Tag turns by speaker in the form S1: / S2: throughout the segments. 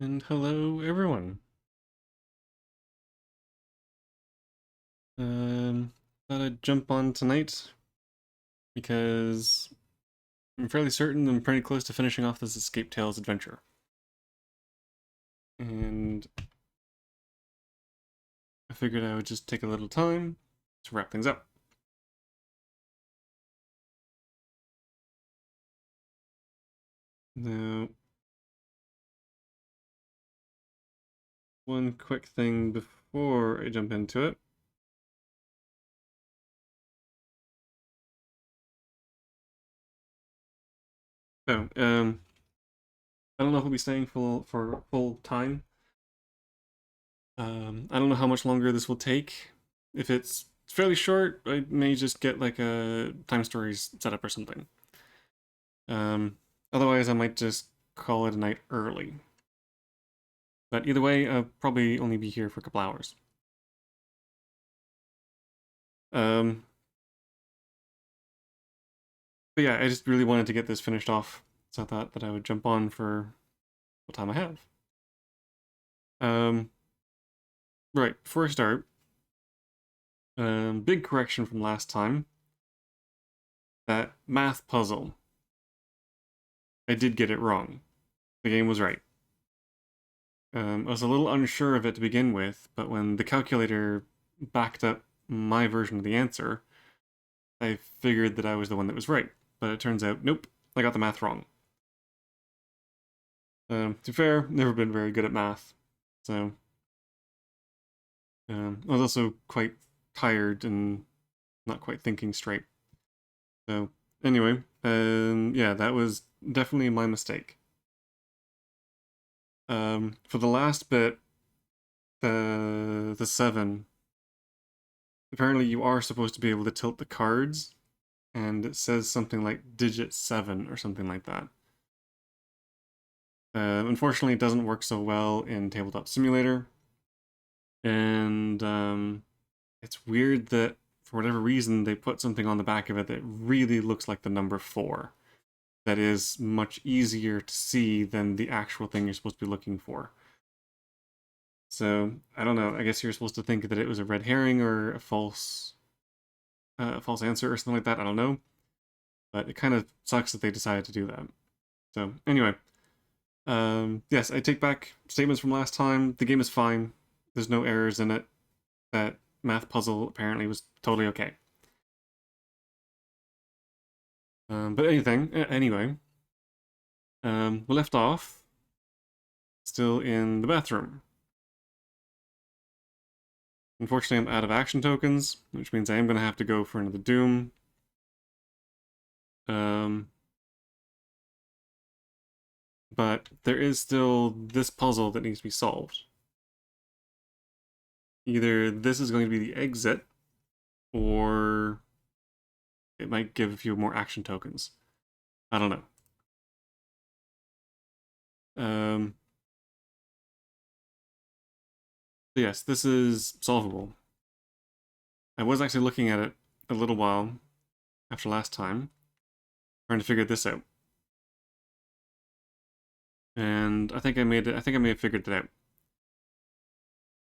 S1: And hello, everyone. Um, Thought I'd jump on tonight because I'm fairly certain I'm pretty close to finishing off this Escape Tales adventure. And I figured I would just take a little time to wrap things up. Now, one quick thing before I jump into it. Oh, I don't know if we'll be staying for full time. I don't know how much longer this will take. If it's fairly short, I may just get like a time stories set up or something. Um, Otherwise, I might just call it a night early. But either way, I'll probably only be here for a couple hours. Um, but yeah, I just really wanted to get this finished off, so I thought that I would jump on for what time I have. Um, right, before I start, big correction from last time. That math puzzle, I did get it wrong. The game was right. I was a little unsure of it to begin with, but when the calculator backed up my version of the answer, I figured that I was the one that was right. But it turns out, nope, I got the math wrong. To be fair, never been very good at math, so I was also quite tired and not quite thinking straight. So anyway, yeah, that was definitely my mistake. For the last bit, the seven, apparently you are supposed to be able to tilt the cards, and it says something like digit 7 or something like that. Unfortunately, it doesn't work so well in Tabletop Simulator, and it's weird that for whatever reason they put something on the back of it that really looks like the number 4. That is much easier to see than the actual thing you're supposed to be looking for. So I don't know. I guess you're supposed to think that it was a red herring or a false answer or something like that. I don't know, but it kind of sucks that they decided to do that. So anyway, yes, I take back statements from last time. The game is fine. There's no errors in it. That math puzzle apparently was totally okay. But anyway, we left off still in the bathroom. Unfortunately, I'm out of action tokens, which means I am going to have to go for another Doom. Um, but there is still this puzzle that needs to be solved. Either this is going to be the exit, or it might give a few more action tokens. I don't know. Um, yes, this is solvable. I was actually looking at it a little while after last time, trying to figure this out. And I think I made it. I think I may have figured it out.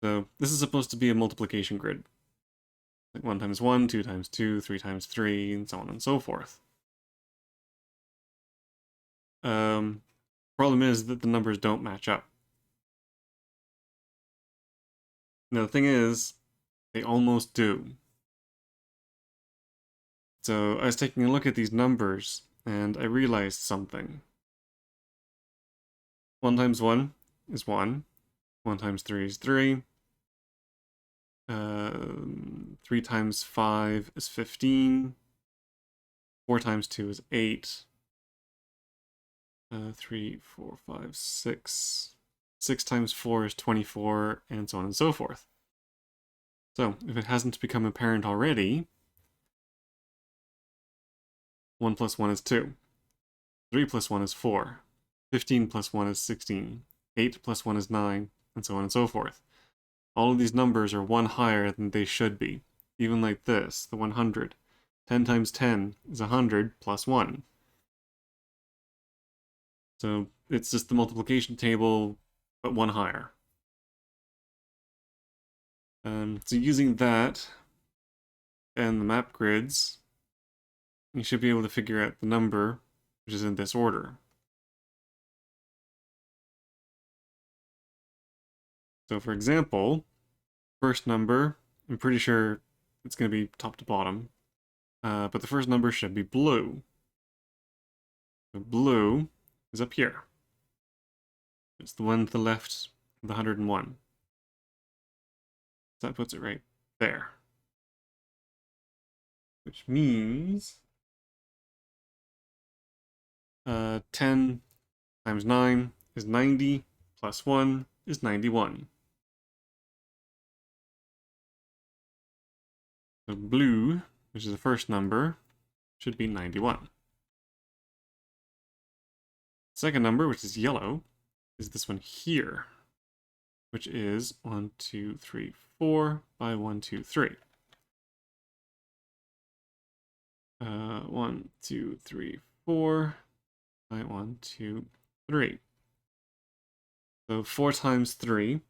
S1: So this is supposed to be a multiplication grid. Like 1 times 1, 2 times 2, 3 times 3, and so on and so forth. Problem is that the numbers don't match up. Now the thing is, they almost do. So I was taking a look at these numbers, and I realized something. 1 times 1 is 1. 1 times 3 is 3. 3 times 5 is 15. 4 times 2 is 8. 3, 4, 5, 6. 6 times 4 is 24, and so on and so forth. So, if it hasn't become apparent already, 1 plus 1 is 2. 3 plus 1 is 4. 15 plus 1 is 16. 8 plus 1 is 9, and so on and so forth. All of these numbers are 1 higher than they should be. Even like this, the 100. 10 times 10 is 100 plus 1. So it's just the multiplication table but one higher. So using that and the map grids, you should be able to figure out the number, which is in this order. So for example, first number, I'm pretty sure it's going to be top to bottom, but the first number should be blue. So blue is up here. It's the one to the left of the 101. So that puts it right there. Which means 10 times 9 is 90, plus 1 is 91. So blue, which is the first number, should be 91. Second number, which is yellow, is this one here, which is 1, 2, 3, 4 by 1, 2, 3. 1, 2, 3, 4 by 1, 2, 3. So 4 times 3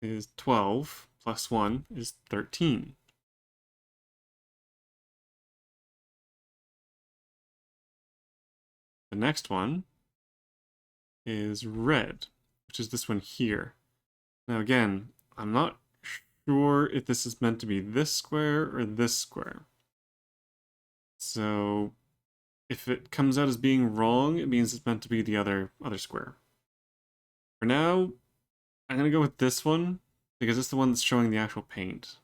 S1: is 12, plus 1 is 13. The next one is red, which is this one here. Now again, I'm not sure if this is meant to be this square or this square. So if it comes out as being wrong, it means it's meant to be the other square. For now, I'm going to go with this one, because it's the one that's showing the actual paint.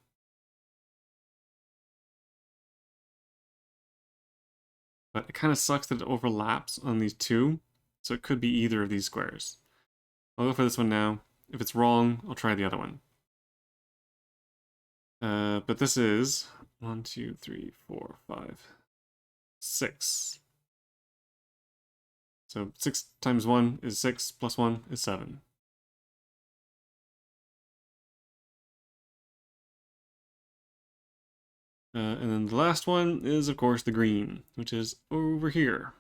S1: But it kind of sucks that it overlaps on these two, so it could be either of these squares. I'll go for this one now. If it's wrong, I'll try the other one. But this is 1, 2, 3, 4, 5, 6. So 6 times 1 is 6, plus 1 is 7. And then the last one is, of course, the green, which is over here.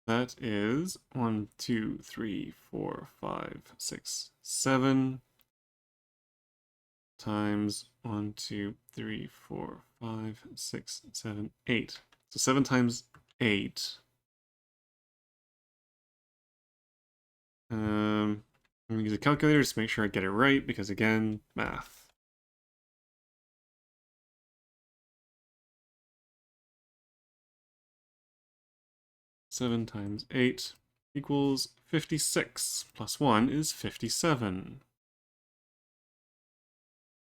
S1: That is 1, 2, 3, 4, 5, 6, 7 times 1, 2, 3, 4, 5, 6, 7, 8. So 7 times 8. I'm going to use a calculator just to make sure I get it right, because again, math. 7 times 8 equals 56, plus 1 is 57.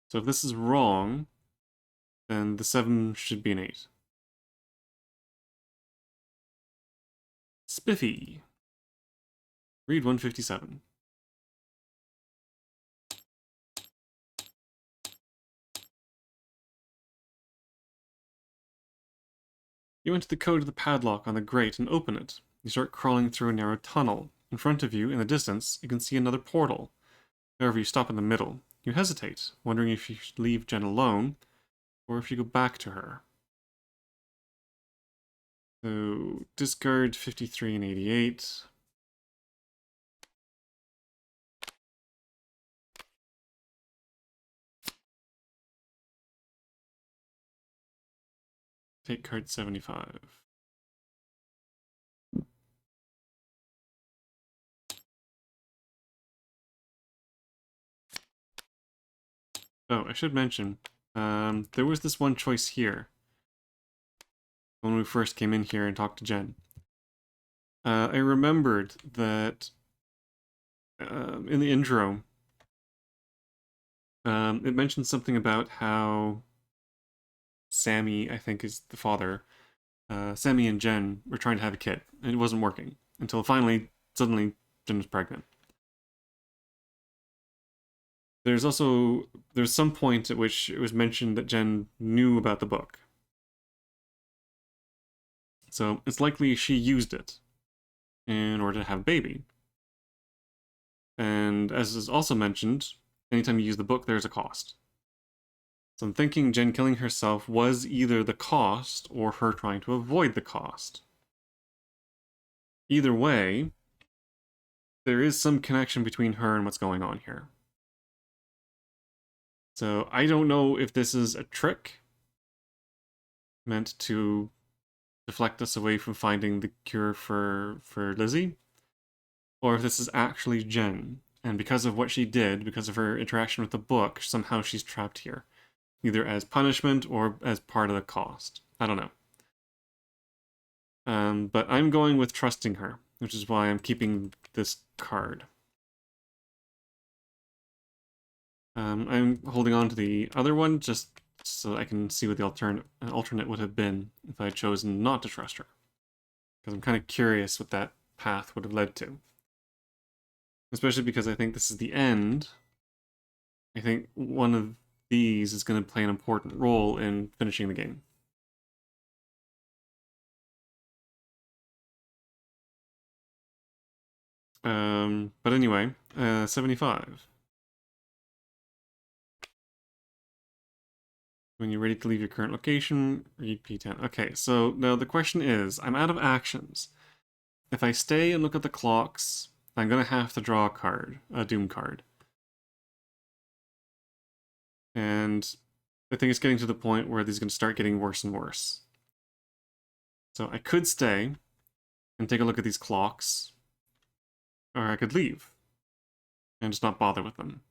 S1: So if this is wrong, then the 7 should be an 8. Spiffy. Read 157. You enter the code of the padlock on the grate and open it. You start crawling through a narrow tunnel. In front of you, in the distance, you can see another portal. However, you stop in the middle. You hesitate, wondering if you should leave Jen alone, or if you go back to her. So, discard 53 and 88. Take card 75. Oh, I should mention, there was this one choice here when we first came in here and talked to Jen. I remembered that in the intro, it mentioned something about how Sammy, I think is the father, Sammy and Jen were trying to have a kid, and it wasn't working, until finally, suddenly, Jen was pregnant. There's some point at which it was mentioned that Jen knew about the book. So it's likely she used it in order to have a baby. And as is also mentioned, anytime you use the book, there's a cost. So I'm thinking Jen killing herself was either the cost or her trying to avoid the cost. Either way, there is some connection between her and what's going on here. So I don't know if this is a trick meant to deflect us away from finding the cure for Lizzie, or if this is actually Jen. And because of what she did, because of her interaction with the book, somehow she's trapped here, either as punishment or as part of the cost. I don't know. But I'm going with trusting her, which is why I'm keeping this card. I'm holding on to the other one just so I can see what the alternate would have been if I had chosen not to trust her. Because I'm kind of curious what that path would have led to. Especially because I think this is the end. I think one of these is going to play an important role in finishing the game. But anyway, 75. When you're ready to leave your current location, read P10. Okay, so now the question is, I'm out of actions. If I stay and look at the clocks, I'm going to have to draw a card, a Doom card. And I think it's getting to the point where these are going to start getting worse and worse. So I could stay and take a look at these clocks, or I could leave and just not bother with them.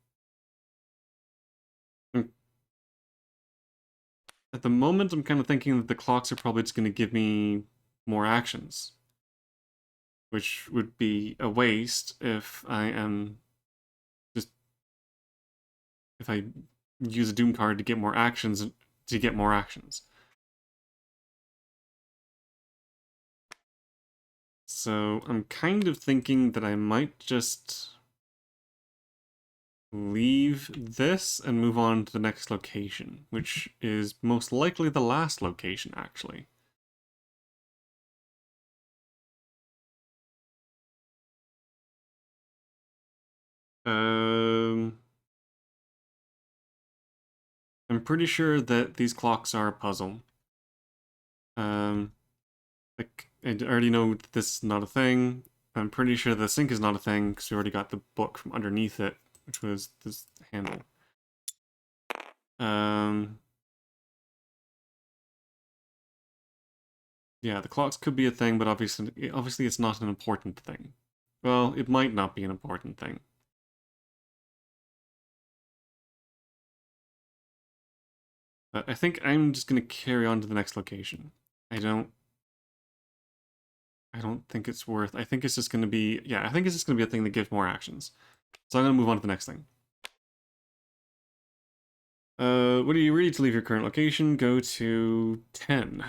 S1: At the moment, I'm kind of thinking that the clocks are probably just going to give me more actions, which would be a waste if if I use a Doom card to get more actions, So I'm kind of thinking that I might just leave this and move on to the next location, which is most likely the last location, actually. I'm pretty sure that these clocks are a puzzle. Like, I already know that this is not a thing. I'm pretty sure the sink is not a thing because we already got the book from underneath it, which was this handle. Yeah, the clocks could be a thing, but obviously it's not an important thing. Well, it might not be an important thing. But I think I'm just gonna carry on to the next location. I don't think it's worth. I think it's just gonna be I think it's just gonna be a thing that gives more actions. So I'm gonna move on to the next thing. When are you ready to leave your current location? Go to 10.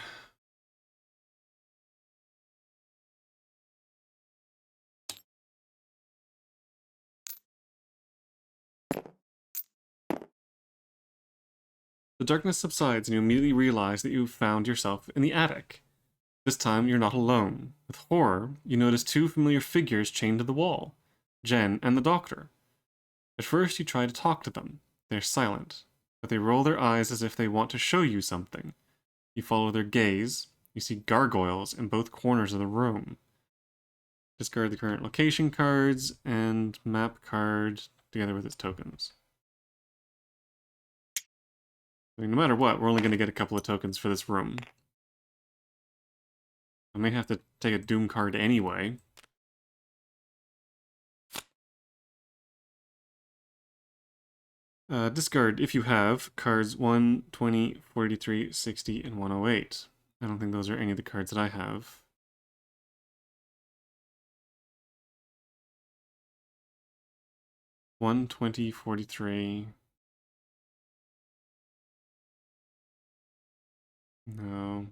S1: The darkness subsides and you immediately realize that you've found yourself in the attic. This time, you're not alone. With horror, you notice two familiar figures chained to the wall, Jen and the doctor. At first, you try to talk to them. They're silent, but they roll their eyes as if they want to show you something. You follow their gaze. You see gargoyles in both corners of the room. Discard the current location cards and map card together with its tokens. I mean, no matter what, we're only going to get a couple of tokens for this room. I may have to take a Doom card anyway. Discard, if you have, cards 1, 20, 43, 60, and 108. I don't think those are any of the cards that I have. 1, 20, 43. No.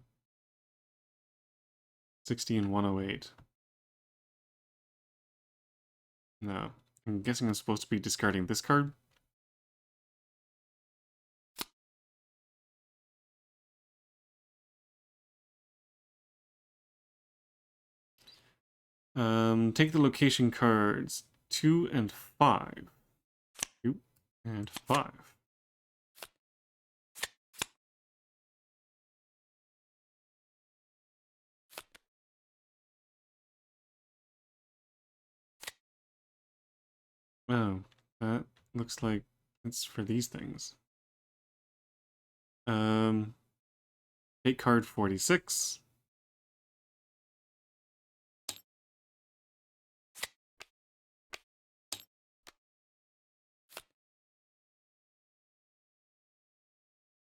S1: 60 and 108. No. I'm guessing I'm supposed to be discarding this card. Take the location cards 2 and 5. 2 and 5. Oh, that looks like it's for these things. Um, Take card 46.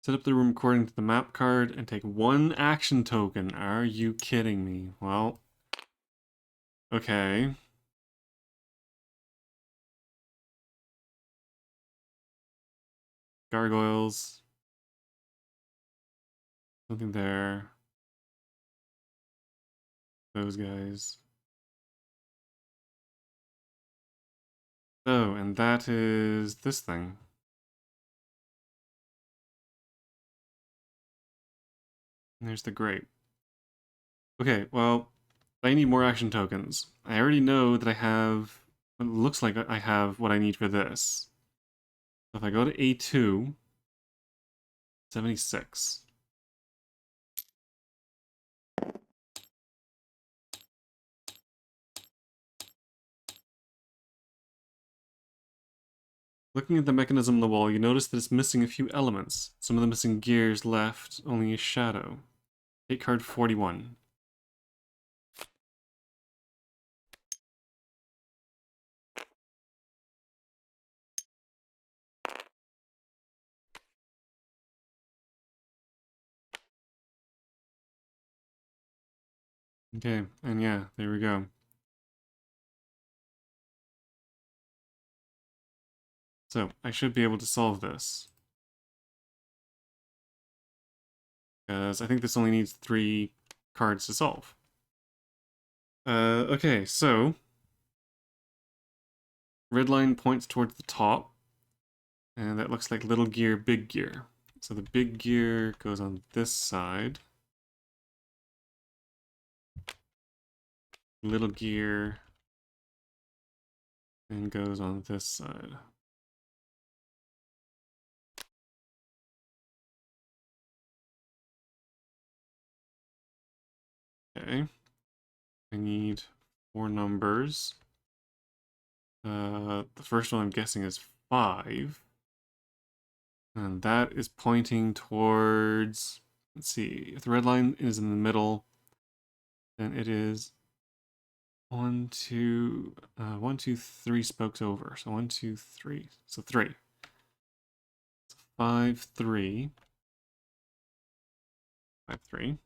S1: Set up the room according to the map card and take one action token. Are you kidding me? Well, okay. Gargoyles. Nothing there. Those guys. Oh, and that is this thing. And there's the grape. Okay, well, I need more action tokens. I already know that I have... It looks like I have what I need for this. So if I go to A2, 76. Looking at the mechanism on the wall, you notice that it's missing a few elements. Some of the missing gears left only a shadow. Take card 41. Okay, and yeah, there we go. So, I should be able to solve this. Because I think this only needs 3 cards to solve. Okay, so... Red line points towards the top. And that looks like little gear, big gear. So the big gear goes on this side. Little gear and goes on this side. Okay. I need 4 numbers. The first one I'm guessing is 5. And that is pointing towards... Let's see. If the red line is in the middle, then it is 1, 2, 1, 2, 3 spokes over. So 1, 2, 3. So 3. 5, 3. 5, 3.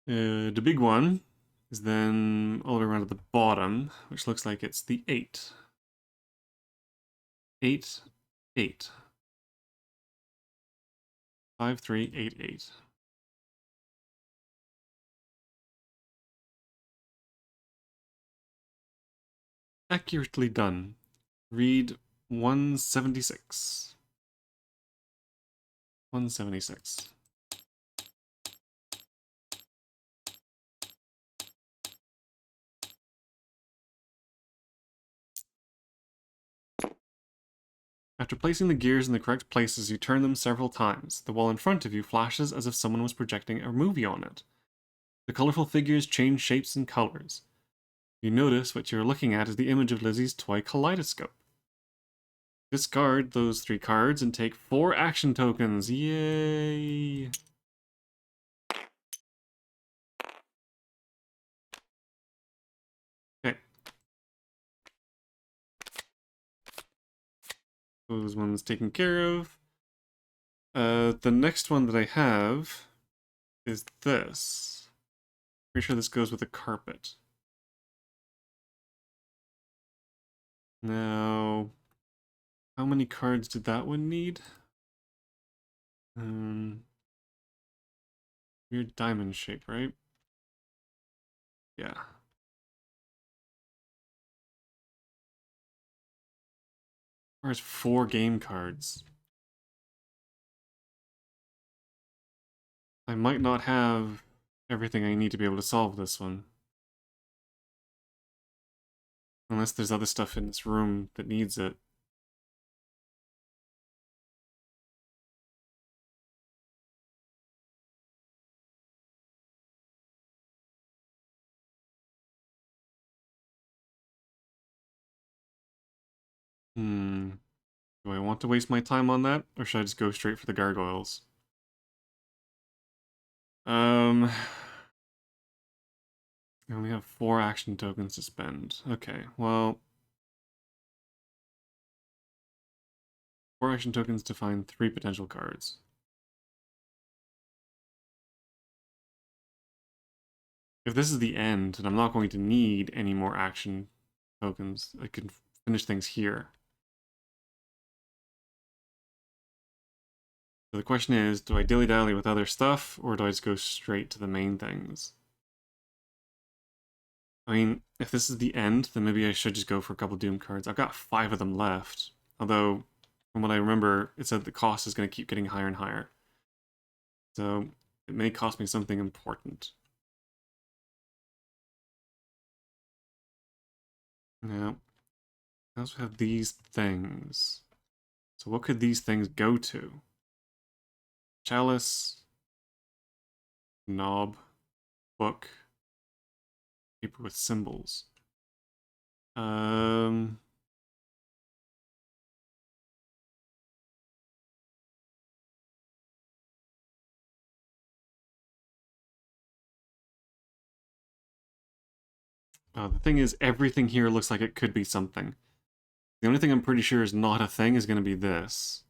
S1: The big one is then all the way around at the bottom, which looks like it's the 8. 8, 8. 5, 3, 8, 8. Accurately done. Read 176. 176. After placing the gears in the correct places, you turn them several times. The wall in front of you flashes as if someone was projecting a movie on it. The colorful figures change shapes and colors. You notice what you're looking at is the image of Lizzie's toy kaleidoscope. Discard those 3 cards and take 4 action tokens. Yay! Okay. Those ones taken care of. The next one that I have is this. Pretty sure this goes with a carpet. Now, how many cards did that one need? Weird diamond shape, right? Yeah. Requires 4 game cards. I might not have everything I need to be able to solve this one. Unless there's other stuff in this room that needs it. Do I want to waste my time on that, or should I just go straight for the gargoyles? I only have 4 action tokens to spend. Okay, well, 4 action tokens to find 3 potential cards. If this is the end, and I'm not going to need any more action tokens, I can finish things here. So the question is, do I dilly-dally with other stuff, or do I just go straight to the main things? I mean, if this is the end, then maybe I should just go for a couple Doom cards. I've got 5 of them left. Although, from what I remember, it said the cost is going to keep getting higher and higher. So, it may cost me something important. Now, I also have these things. So what could these things go to? Chalice, knob, book, paper with symbols. The thing is, everything here looks like it could be something. The only thing I'm pretty sure is not a thing is going to be this.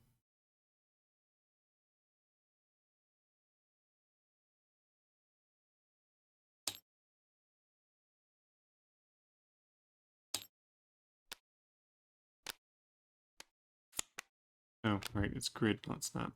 S1: Oh, right, it's grid, not snap.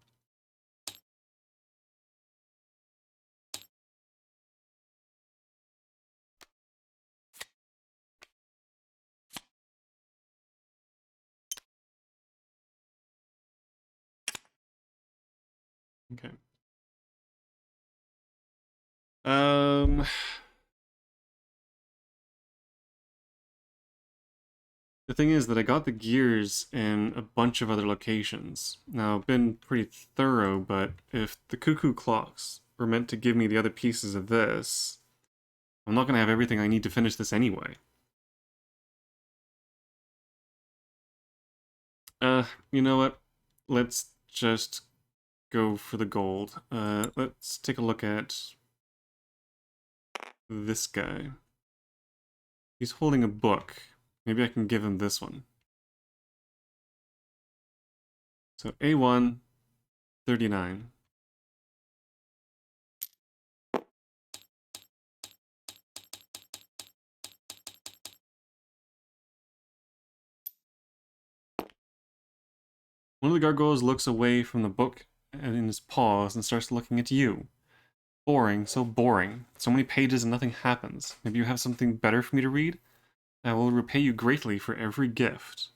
S1: Okay. The thing is that I got the gears in a bunch of other locations. Now, I've been pretty thorough, but if the cuckoo clocks were meant to give me the other pieces of this, I'm not going to have everything I need to finish this anyway. You know what? Let's just go for the gold. Let's take a look at this guy. He's holding a book. Maybe I can give him this one. So A1, 39. One of the gargoyles looks away from the book in his paws and starts looking at you. Boring, so boring. So many pages and nothing happens. Maybe you have something better for me to read? I will repay you greatly for every gift.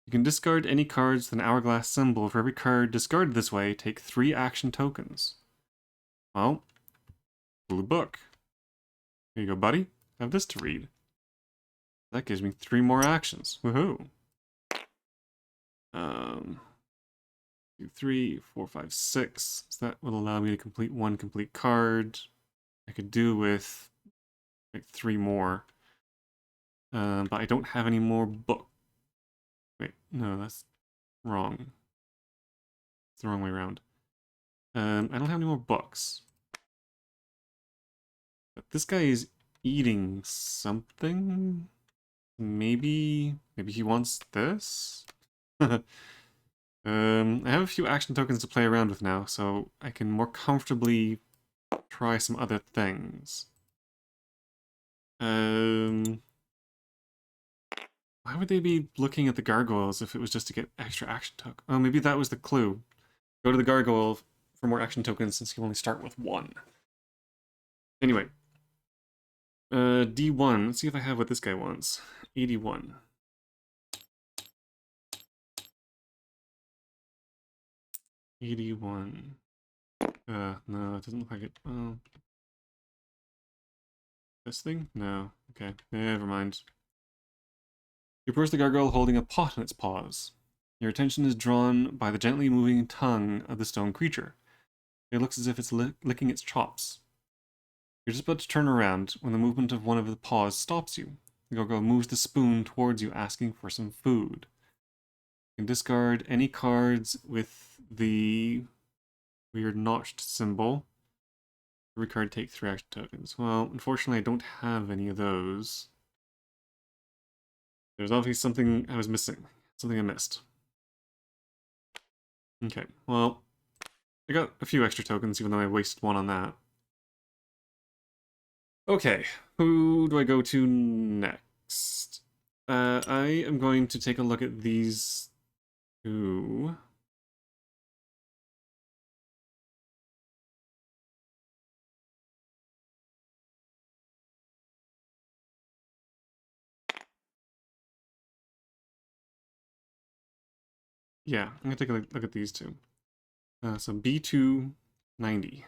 S1: You can discard any cards with an hourglass symbol. For every card discarded this way, take 3 action tokens. Well, blue book. Here you go, buddy. Have this to read. That gives me 3 more actions. Woohoo! 2, 3, 4, 5, 6. So that will allow me to complete 1 complete card. I could do with like 3 more. But I don't have any more book. Wait, no, that's wrong. It's the wrong way around. I don't have any more books. But this guy is eating something. Maybe he wants this? I have a few action tokens to play around with now, so I can more comfortably try some other things. Why would they be looking at the gargoyles if it was just to get extra action token? Oh, maybe that was the clue. Go to the gargoyle for more action tokens since you only start with 1. Anyway. D1. Let's see if I have what this guy wants. 81. No, it doesn't look like it. Oh. This thing? No. Okay, never mind. You approach the gargoyle holding a pot in its paws. Your attention is drawn by the gently moving tongue of the stone creature. It looks as if it's licking its chops. You're just about to turn around when the movement of one of the paws stops you. The gargoyle moves the spoon towards you, asking for some food. You can discard any cards with the weird notched symbol. Every card take 3 action tokens. Well, unfortunately, I don't have any of those. There's obviously something I was missing. Something I missed. Okay, well, I got a few extra tokens, even though I wasted one on that. Okay, who do I go to next? I am going to take a look at these two. Yeah, I'm gonna take a look at these two. So B290.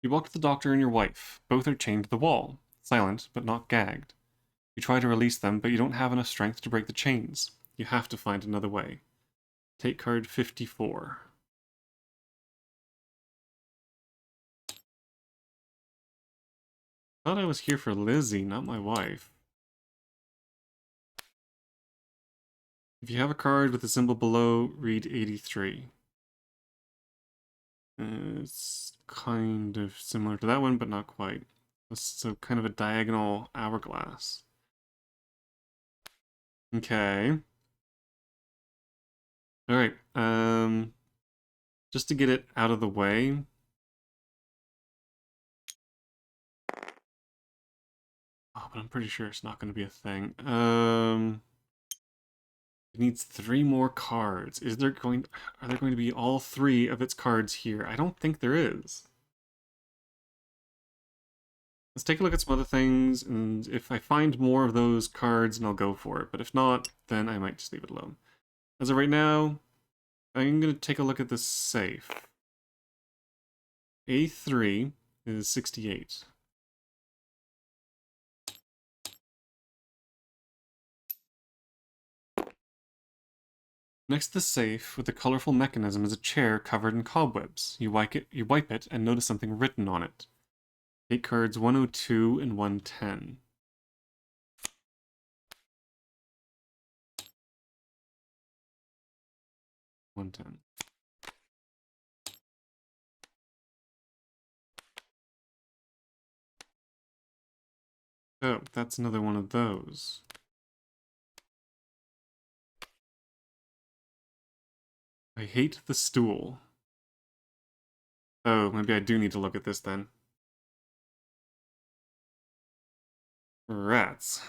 S1: You walk to the doctor and your wife. Both are chained to the wall, silent but not gagged. You try to release them, but you don't have enough strength to break the chains. You have to find another way. Take card 54. Thought I was here for Lizzie, not my wife. If you have a card with a symbol below, read 83. It's kind of similar to that one, but not quite. So kind of a diagonal hourglass. Okay. Alright, just to get it out of the way. Oh, but I'm pretty sure it's not going to be a thing. It needs 3 more cards. Are there going to be all 3 of its cards here? I don't think there is. Let's take a look at some other things, and if I find more of those cards, then I'll go for it. But if not, then I might just leave it alone. As of right now, I'm going to take a look at this safe. A3 is 68. Next to the safe, with a colorful mechanism, is a chair covered in cobwebs. You wipe it, and notice something written on it. Take cards 102 and 110. 110. Oh, that's another one of those. I hate the stool. Oh, maybe I do need to look at this then. Rats.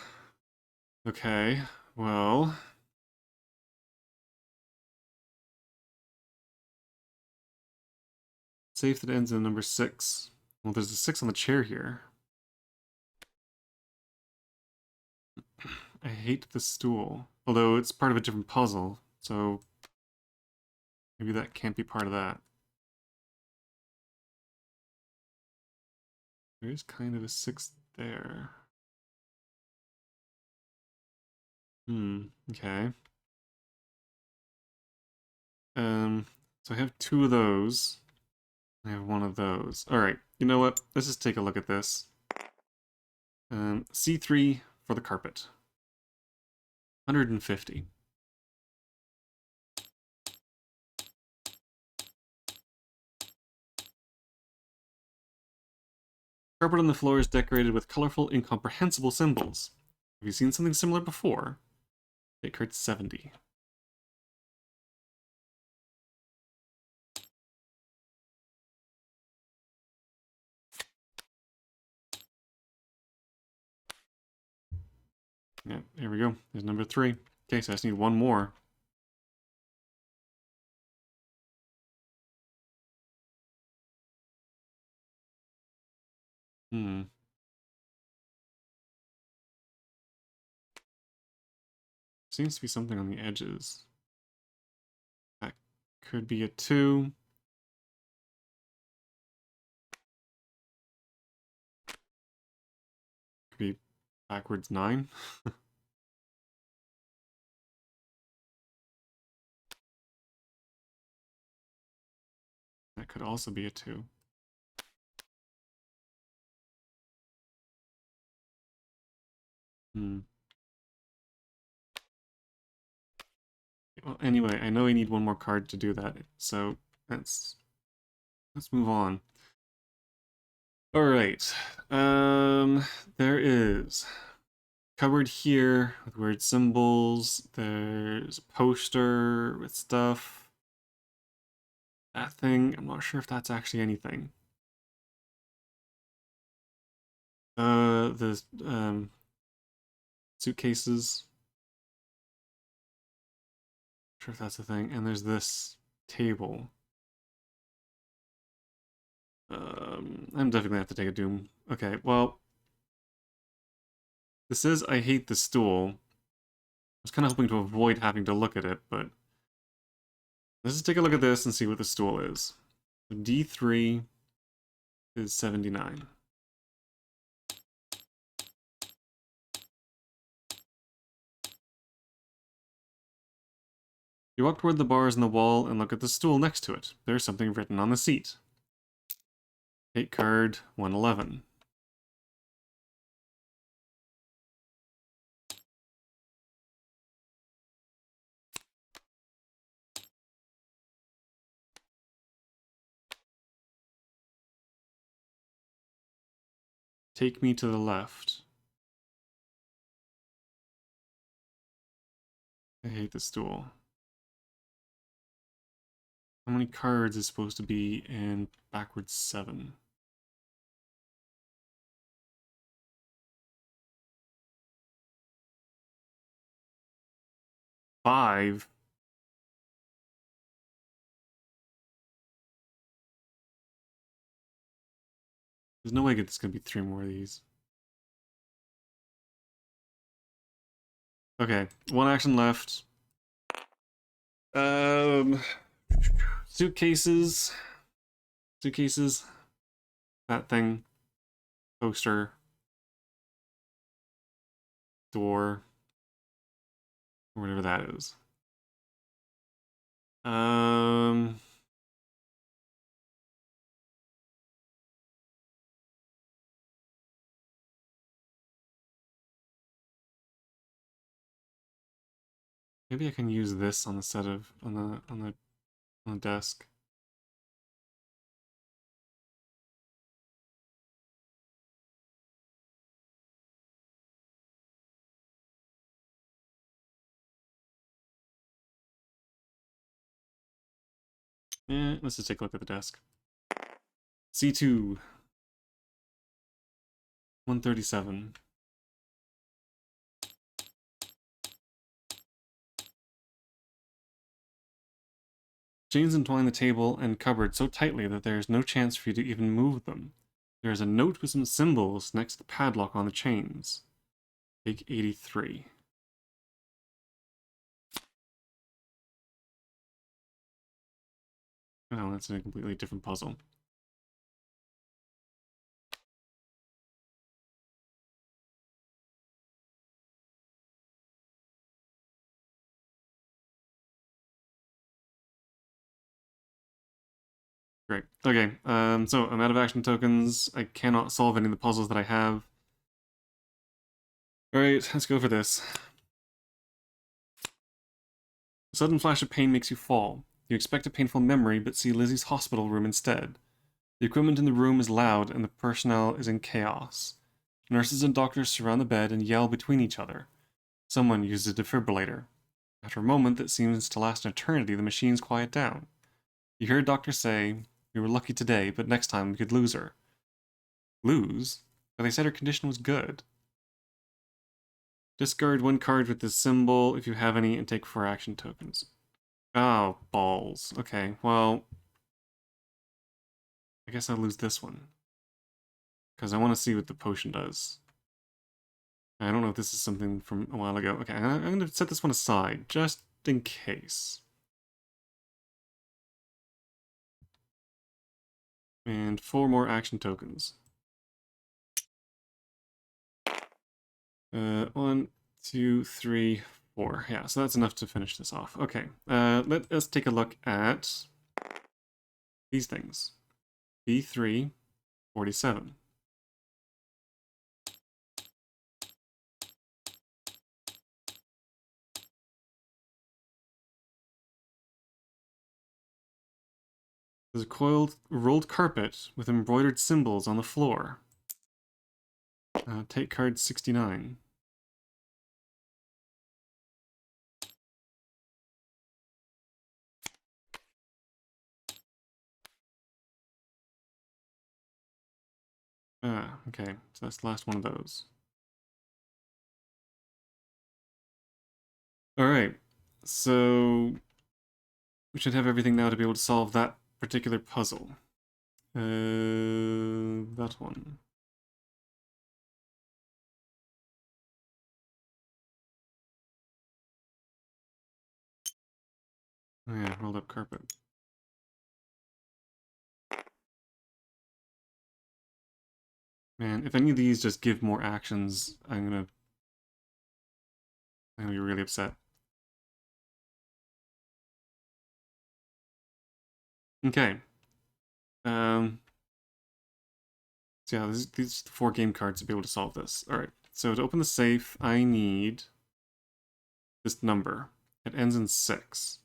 S1: Okay, well... Safe that ends in number 6. Well, there's a 6 on the chair here. I hate the stool. Although it's part of a different puzzle, so... Maybe that can't be part of that. There's kind of a 6 there. Okay. So I have 2 of those. I have 1 of those. Alright, you know what? Let's just take a look at this. C3 for the carpet. 150. Carpet on the floor is decorated with colorful, incomprehensible symbols. Have you seen something similar before? Take card 70. Yeah, here we go. There's number 3. Okay, so I just need 1 more. Seems to be something on the edges. That could be a 2. Could be backwards 9. That could also be a 2. Hmm. Well, anyway, I know I need one more card to do that, so let's move on. All right. There is cupboard here with weird symbols. There's a poster with stuff. That thing, I'm not sure if that's actually anything. The suitcases. Not sure if that's a thing. And there's this table. I'm definitely gonna have to take a Doom. Okay, well, this says I hate the stool. I was kind of hoping to avoid having to look at it, but let's just take a look at this and see what the stool is. So D3 is 79. You walk toward the bars in the wall and look at the stool next to it. There's something written on the seat. Take card 111. Take me to the left. I hate the stool. How many cards is supposed to be in backwards 7? 5? There's no way it's gonna be 3 more of these. Okay, 1 action left. Suitcases. Suitcases. That thing. Poster. Door. Or whatever that is. Um... Maybe I can use this on the set of on the desk. Let's just take a look at the desk. C2 137. Chains entwine the table and cupboard so tightly that there is no chance for you to even move them. There is a note with some symbols next to the padlock on the chains. Take 83. Oh, that's a completely different puzzle. Great. Okay, so I'm out of action tokens. I cannot solve any of the puzzles that I have. Alright, let's go for this. A sudden flash of pain makes you fall. You expect a painful memory, but see Lizzie's hospital room instead. The equipment in the room is loud, and the personnel is in chaos. Nurses and doctors surround the bed and yell between each other. Someone uses a defibrillator. After a moment that seems to last an eternity, the machines quiet down. You hear a doctor say, "We were lucky today, but next time we could lose her." Lose? But they said her condition was good. Discard 1 card with this symbol if you have any, and take 4 action tokens. Oh, balls. Okay, well, I guess I'll lose this one. Because I want to see what the potion does. I don't know if this is something from a while ago. Okay, I'm going to set this one aside, just in case. And 4 more action tokens. 1, 2, 3, 4. Yeah, so that's enough to finish this off. Okay, let us take a look at these things. B3, 47. There's a coiled rolled carpet with embroidered symbols on the floor. Take card 69. Okay, so that's the last one of those. Alright, so we should have everything now to be able to solve that particular puzzle. That one. Oh yeah, rolled up carpet. Man, if any of these just give more actions, I'm gonna be really upset. Okay. So yeah, these are the 4 game cards to be able to solve this. Alright, so to open the safe, I need this number. It ends in 6.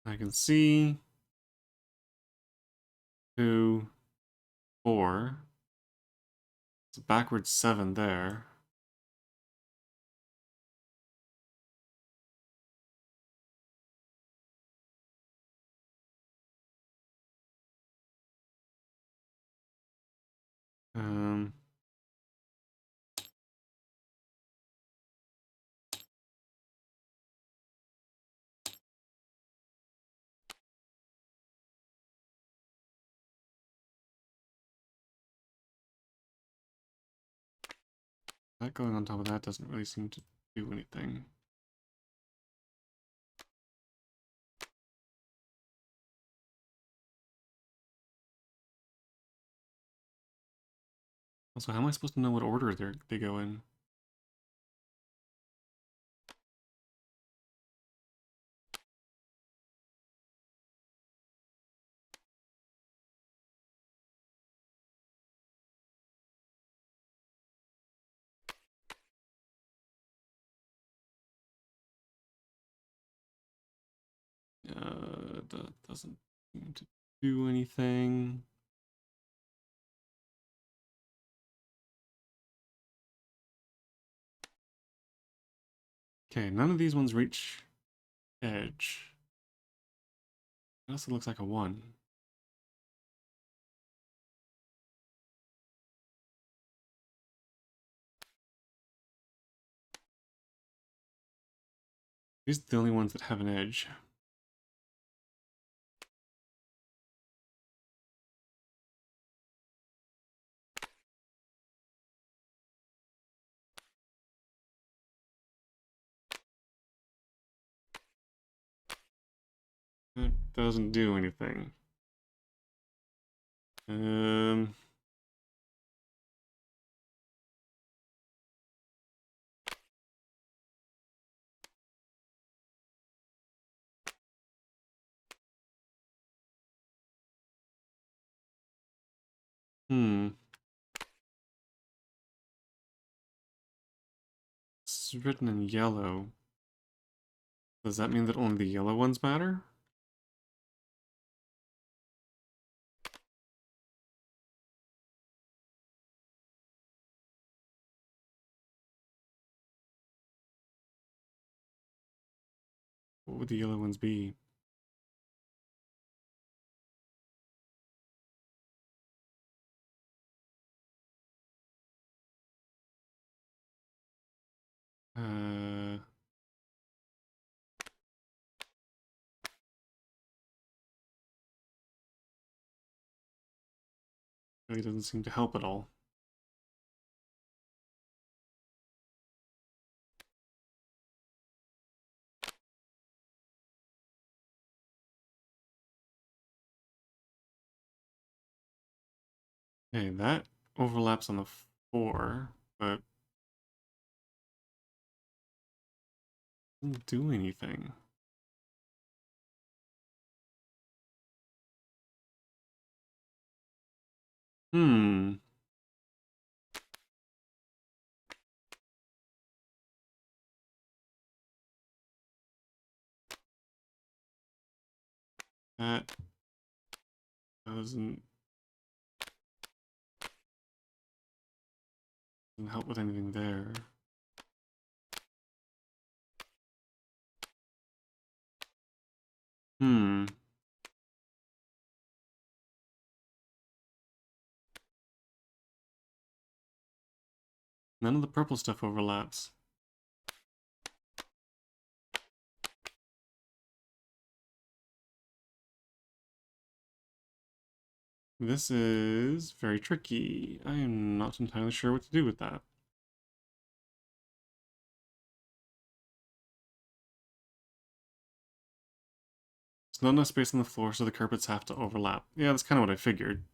S1: I can see 2, 4. It's a backwards 7 there. Um, that going on top of that doesn't really seem to do anything. Also, how am I supposed to know what order they go in? That doesn't seem to do anything. Okay, none of these ones reach edge. It also looks like a 1. These are the only ones that have an edge. That doesn't do anything. Um, hmm. It's written in yellow. Does that mean that only the yellow ones matter? What would the yellow ones be? Uh, really doesn't seem to help at all. Okay, that overlaps on the 4, but doesn't do anything. Hmm. That doesn't help with anything there. Hmm. None of the purple stuff overlaps. This is very tricky. I am not entirely sure what to do with that. There's not enough space on the floor, so the carpets have to overlap. Yeah, that's kind of what I figured.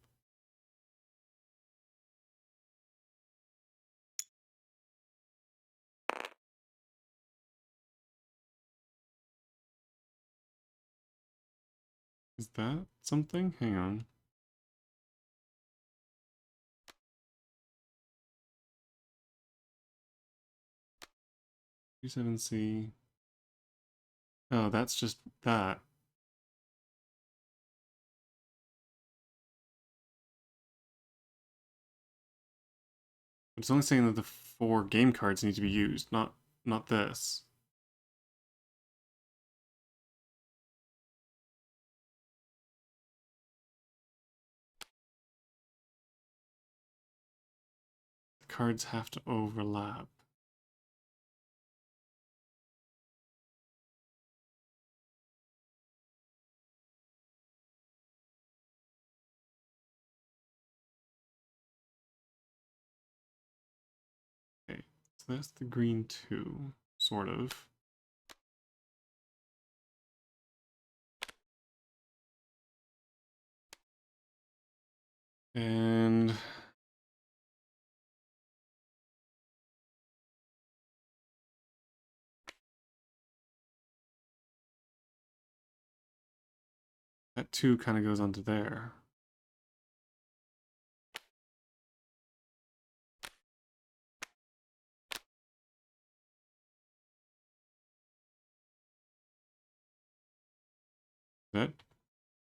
S1: Is that something? Hang on. G7C. Oh, that's just that. It's only saying that the 4 game cards need to be used, not this. The cards have to overlap. Okay, so that's the green 2, sort of. And that 2 kind of goes onto there. Does that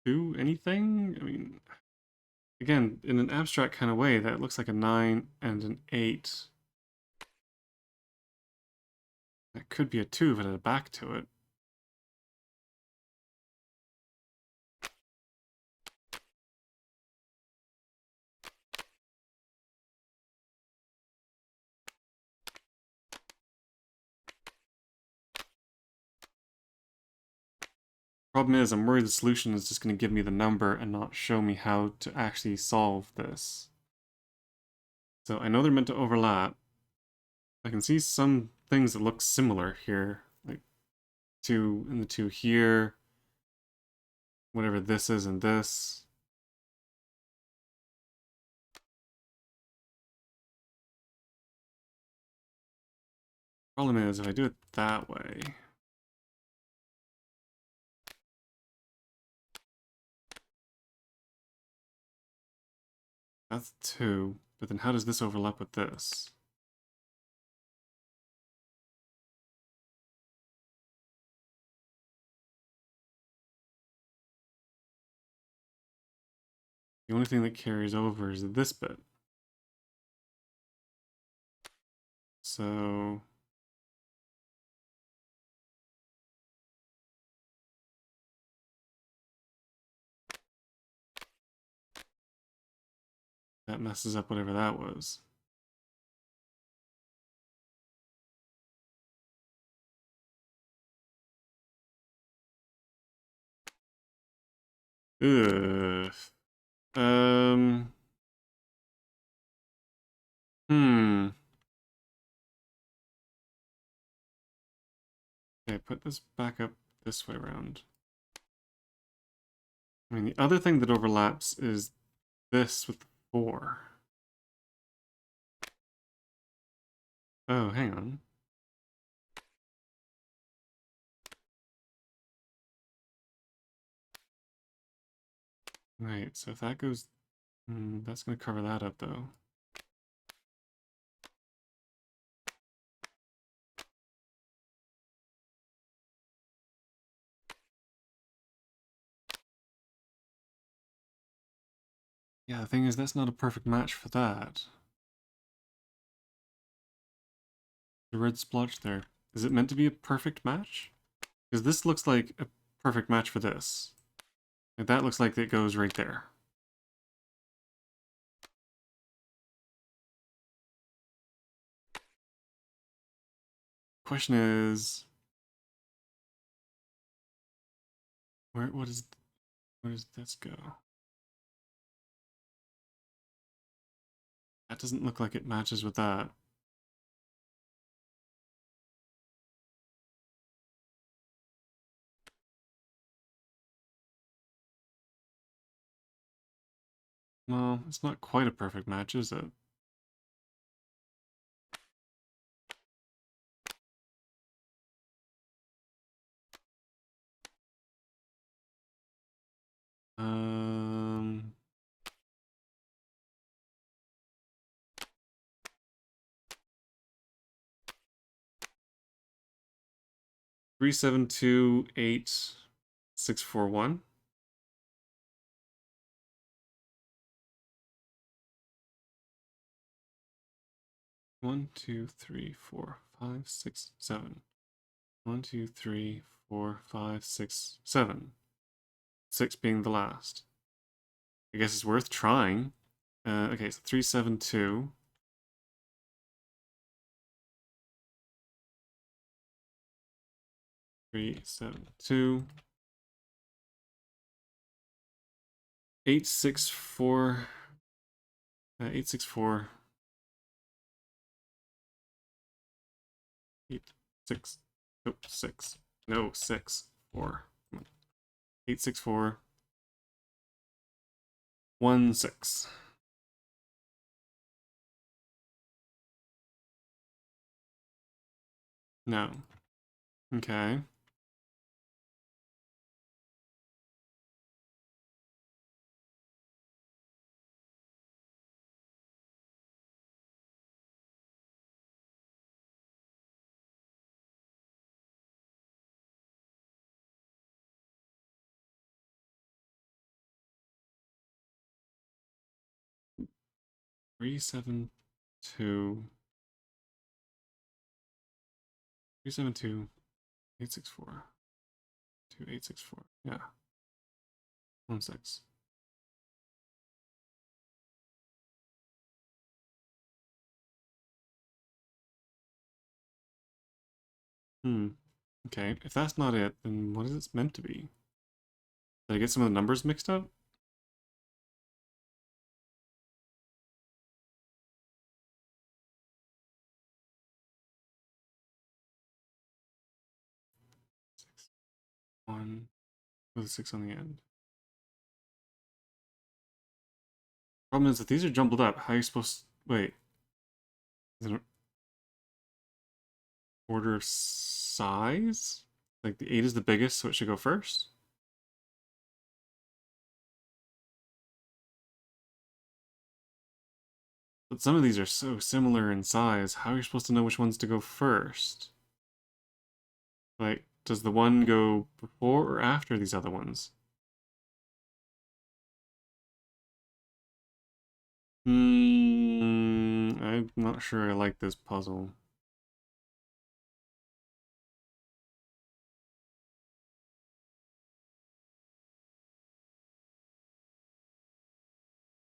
S1: do anything? I mean, again, in an abstract kind of way, that looks like a 9 and an 8. That could be a 2 if it had a back to it. Problem is, I'm worried the solution is just going to give me the number and not show me how to actually solve this. So I know they're meant to overlap. I can see some things that look similar here, like 2 and the 2 here, whatever this is and this. Problem is, if I do it that way, that's 2, but then how does this overlap with this? The only thing that carries over is this bit. So that messes up whatever that was. Ugh. Um. Hmm. Okay, put this back up this way around. I mean, the other thing that overlaps is this with the 4. Oh, hang on. Right, so if that goes... that's going to cover that up, though. Yeah, the thing is, that's not a perfect match for that. The red splotch there. Is it meant to be a perfect match? Because this looks like a perfect match for this. Like that looks like it goes right there. Question is, where does this go? That doesn't look like it matches with that. Well, it's not quite a perfect match, is it? Um, 3728641. 1, 2, 3, 4, 5, 6, 7. 1, 2, 3, 4, 5, 6, 7. 6 being the last. I guess it's worth trying. Okay, so 372. 372. 864. 864. 8, 6. Oh, 6. No, 6. 4. 864. 1, 6. No. Okay. Three seven two 372 864 2864. Yeah. 1, 6. Hmm. Okay. If that's not it, then what is it meant to be? Did I get some of the numbers mixed up? Six. 1 with a 6 on the end. Problem is that these are jumbled up. How are you supposed to... Wait. Is it an order of size? Like the 8 is the biggest, so it should go first? But some of these are so similar in size. How are you supposed to know which ones to go first? Like, does the one go before or after these other ones? I'm not sure I like this puzzle.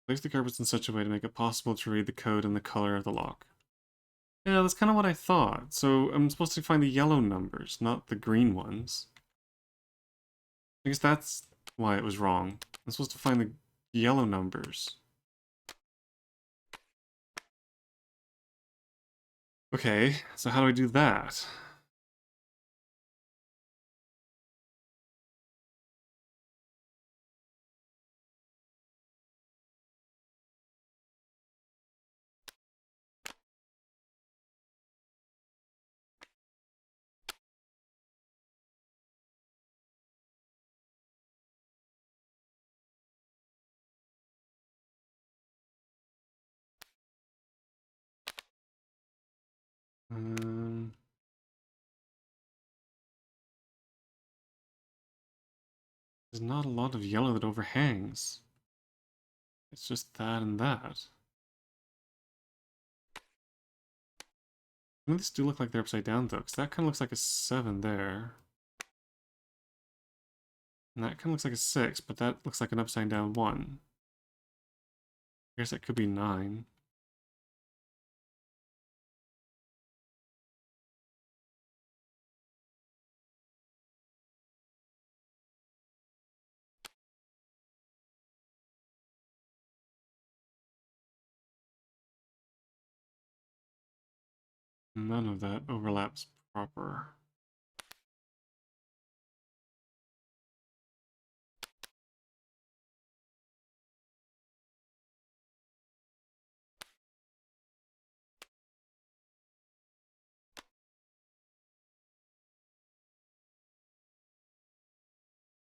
S1: Place the carpets in such a way to make it possible to read the code and the color of the lock. Yeah, that's kind of what I thought. So I'm supposed to find the yellow numbers, not the green ones. I guess that's why it was wrong. I'm supposed to find the yellow numbers. Okay, so how do I do that? Um, there's not a lot of yellow that overhangs. It's just that and that. These do look like they're upside down though, because that kind of looks like a 7 there. And that kind of looks like a 6, but that looks like an upside down 1. I guess that could be 9. None of that overlaps proper.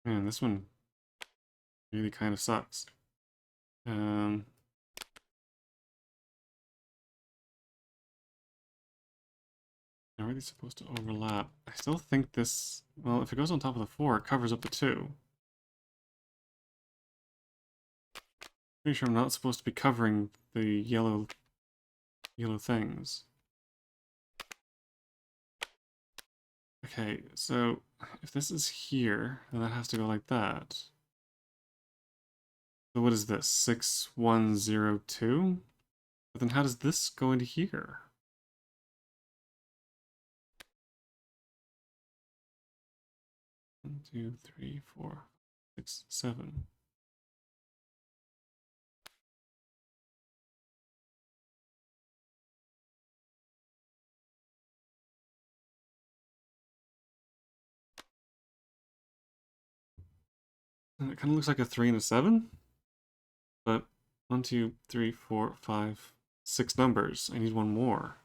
S1: Man, this one really kind of sucks. Um, How are these supposed to overlap? I still think this, well, if it goes on top of the 4, it covers up the 2. Pretty sure I'm not supposed to be covering the yellow things. Okay, so if this is here, then that has to go like that. So what is this? 6102? But then how does this go into here? One, two, three, four, 6, 7. And it kind of looks like a 3 and a 7. But 1, 2, 3, 4, 5, 6 numbers. I need one more.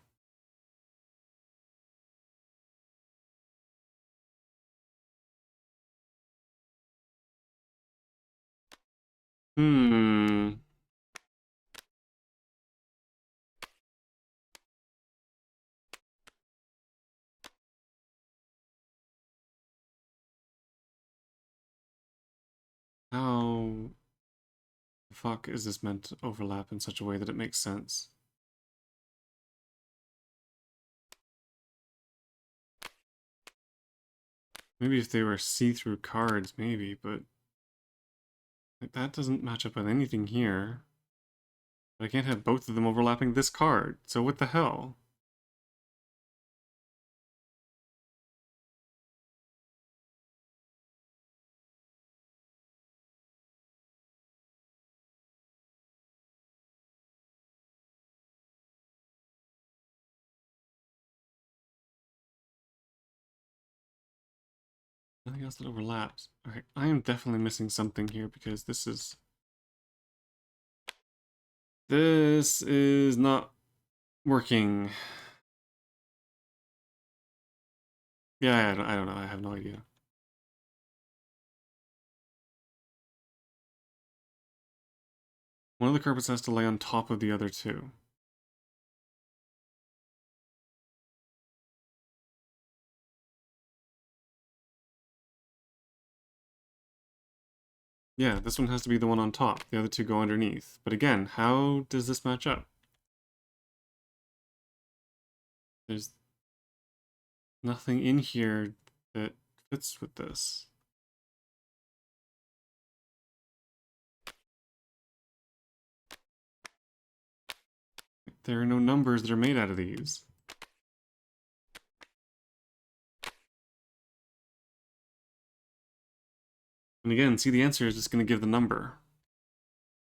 S1: Hmm. How the fuck is this meant to overlap in such a way that it makes sense? Maybe if they were see-through cards, maybe, but like, that doesn't match up with anything here. But I can't have both of them overlapping this card, so what the hell? Nothing else that overlaps. Okay, I am definitely missing something here because this is not working. Yeah, I don't know. I have no idea. One of the carpets has to lay on top of the other two. Yeah, this one has to be the one on top. The other two go underneath. But again, how does this match up? There's nothing in here that fits with this. There are no numbers that are made out of these. And again, see, the answer is just going to give the number.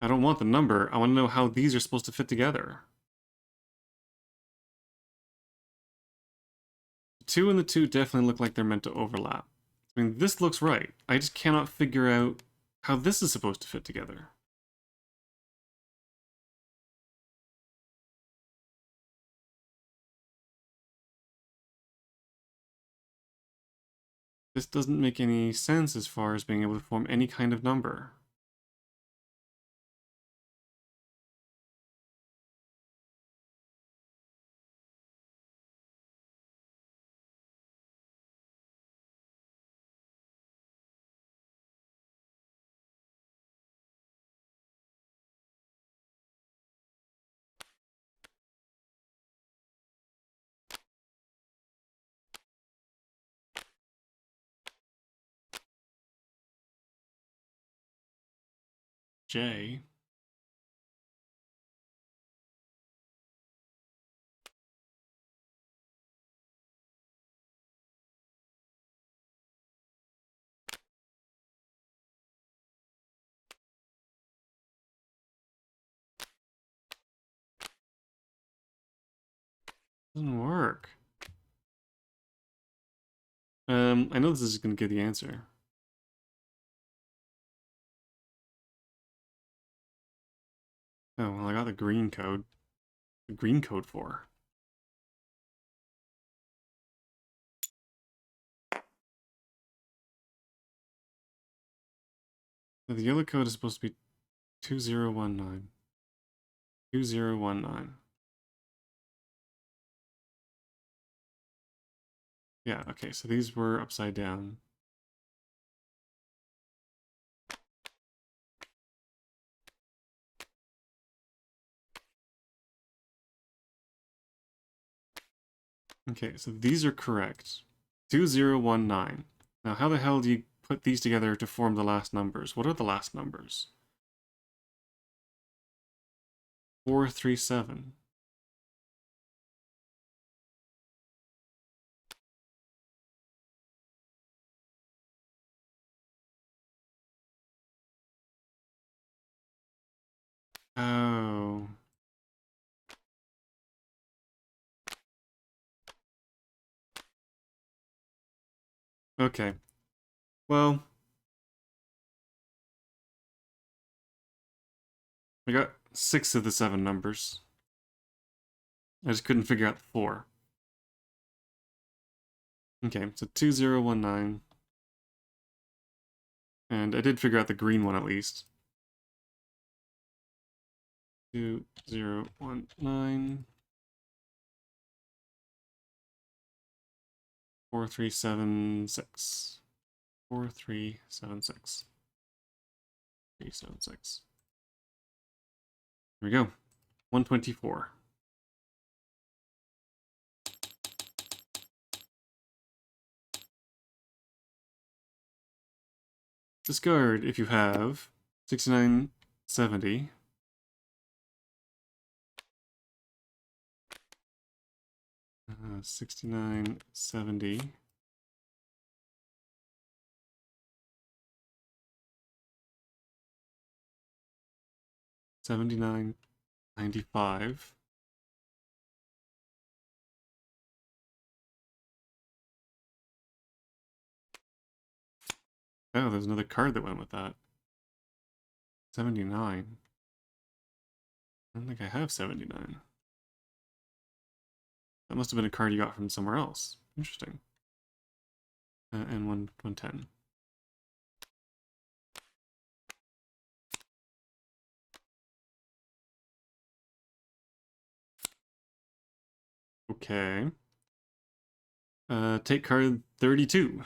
S1: I don't want the number. I want to know how these are supposed to fit together. The 2 and the 2 definitely look like they're meant to overlap. I mean, this looks right. I just cannot figure out how this is supposed to fit together. This doesn't make any sense as far as being able to form any kind of number. J. Doesn't work. I know this is gonna get the answer. Oh, well, I got the green code. The green code for. The yellow code is supposed to be 2019. 2019. Yeah, okay, so these were upside down. Okay, so these are correct. 2019. Now, how the hell do you put these together to form the last numbers? What are the last numbers? 437. Oh. Okay. Well, I got 6 of the 7 numbers. I just couldn't figure out the 4. Okay, so 2019. And I did figure out the green one at least. 2019. 4376. 4376. 376. Here we go. 124. Discard if you have 6970. 6970. 7995. Oh, there's another card that went with that. 79. I don't think I have 79. That must have been a card you got from somewhere else. Interesting. And 110. Okay. Take card 32.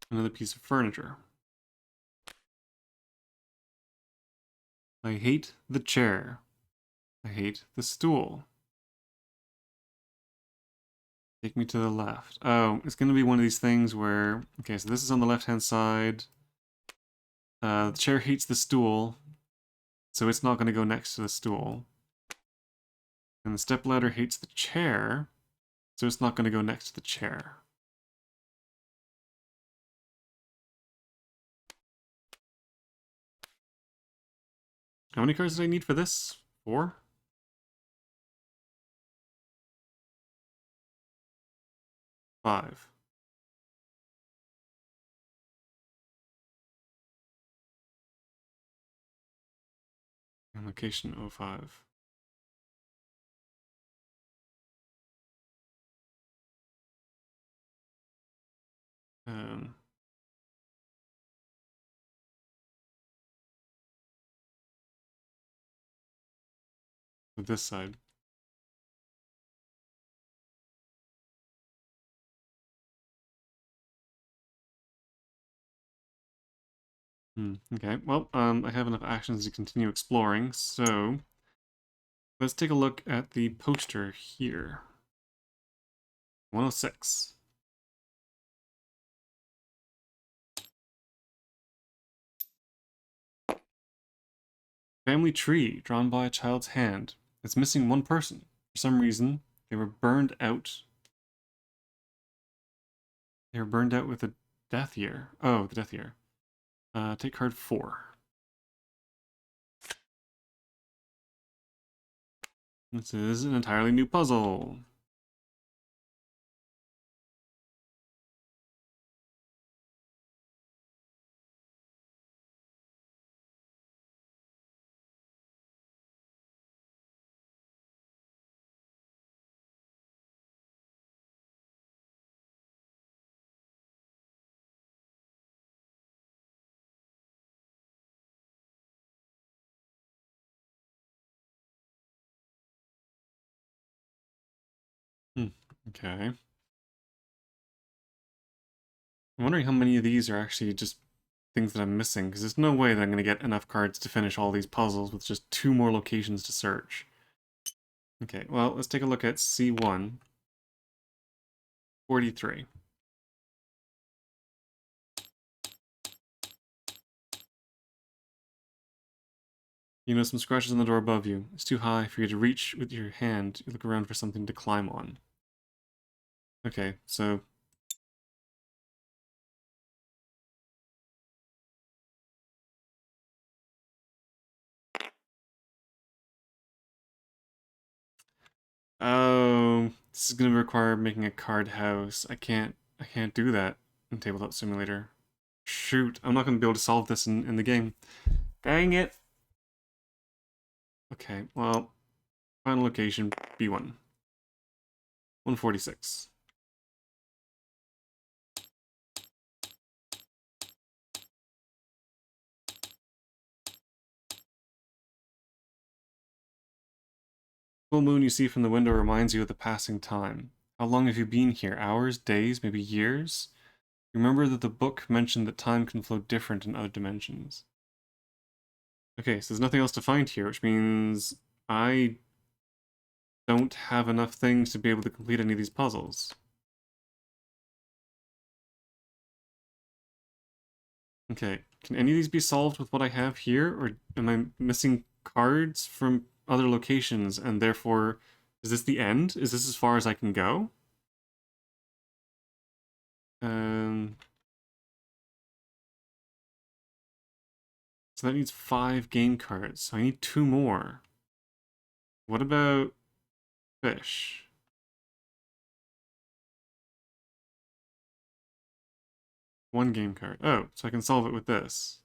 S1: Another piece of furniture. I hate the chair. I hate the stool. Take me to the left. Oh, it's going to be one of these things where... Okay, so this is on the left-hand side. The chair hates the stool, so it's not going to go next to the stool. And the stepladder hates the chair, so it's not going to go next to the chair. How many cards did I need for this? 4? 5. And location 05. This side. Okay, well, I have enough actions to continue exploring, so Let's take a look at the poster here. 106. Family tree drawn by a child's hand. It's missing one person. For some reason, they were burned out. They were burned out with a death year. Oh, the death year. Take card 4. This is an entirely new puzzle. Okay. I'm wondering how many of these are actually just things that I'm missing, because there's no way that I'm going to get enough cards to finish all these puzzles with just 2 more locations to search. Okay, well, let's take a look at C1. 43. You know some scratches on the door above you. It's too high for you to reach with your hand. You look around for something to climb on. Okay, so... Oh, this is going to require making a card house. I can't do that in Tabletop Simulator. Shoot, I'm not going to be able to solve this in the game. Dang it! Okay, well, final location, B1. 146. Full moon you see from the window reminds you of the passing time. How long have you been here? Hours, days, maybe years? Remember that the book mentioned that time can flow different in other dimensions. Okay, so there's nothing else to find here, which means I don't have enough things to be able to complete any of these puzzles. Okay, can any of these be solved with what I have here, or am I missing cards from other locations, and therefore, is this the end? Is this as far as I can go? Um, so that needs 5 game cards, so I need 2 more. What about fish? 1 game card. Oh, so I can solve it with this.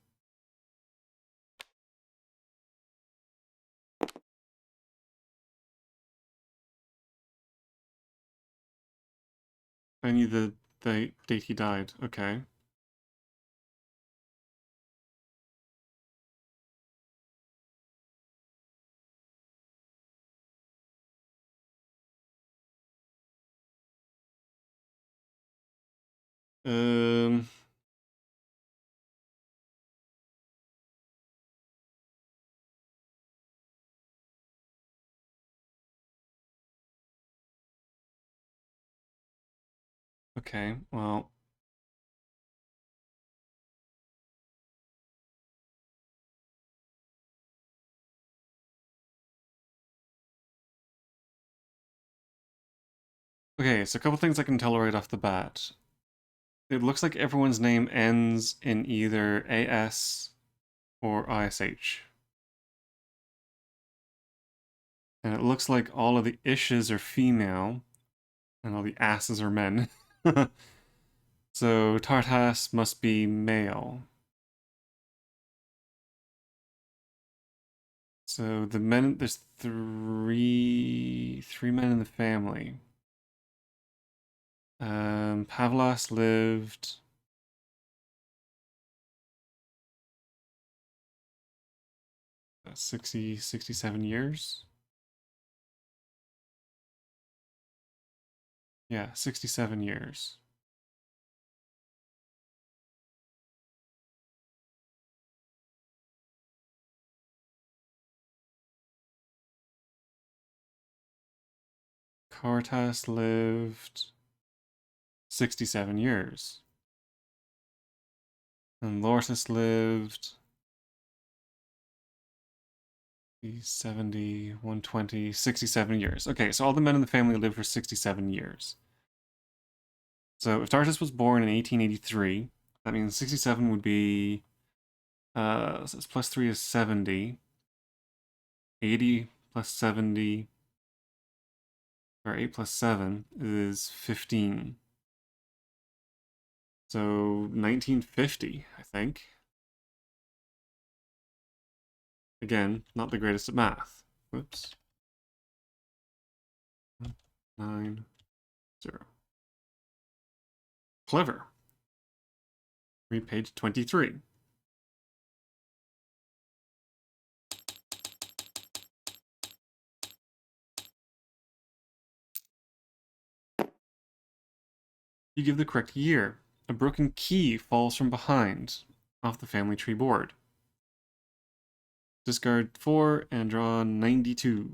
S1: I need the date he died. Okay. Um, okay, well. Okay, so a couple things I can tell right off the bat. It looks like everyone's name ends in either AS or ISH. And it looks like all of the ishes are female, and all the asses are men. So Tartas must be male. So the men, there's three men in the family. Pavlas lived 67 years. Yeah, 67 years. Cortas lived 67 years. And Lorsus lived 70, 120, 67 years. Okay, so all the men in the family lived for 67 years. So if Tartus was born in 1883, that means 67 would be, so it's plus 3 is 70. 80 plus 70, or 8 plus 7 is 15. So 1950, I think. Again, not the greatest at math. Whoops. 9, 0. Clever. Read page 23. You give the correct year. A broken key falls from behind, off the family tree board. Discard 4 and draw 92.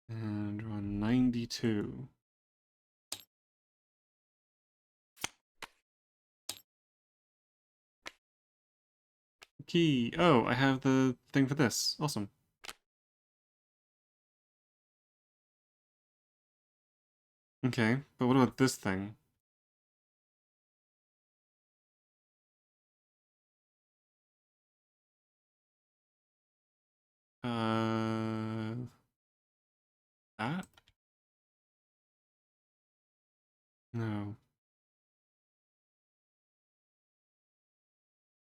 S1: And draw 92. Key. Oh, I have the thing for this. Awesome. Okay, but what about this thing? That? No.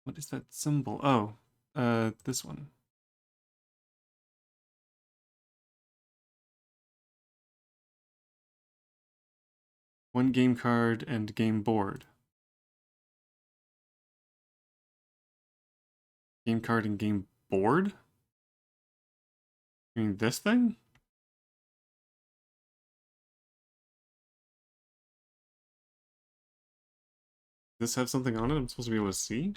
S1: What is that symbol? Oh, this one. One game card and game board. Game card and game board? You mean this thing? Does this have something on it I'm supposed to be able to see?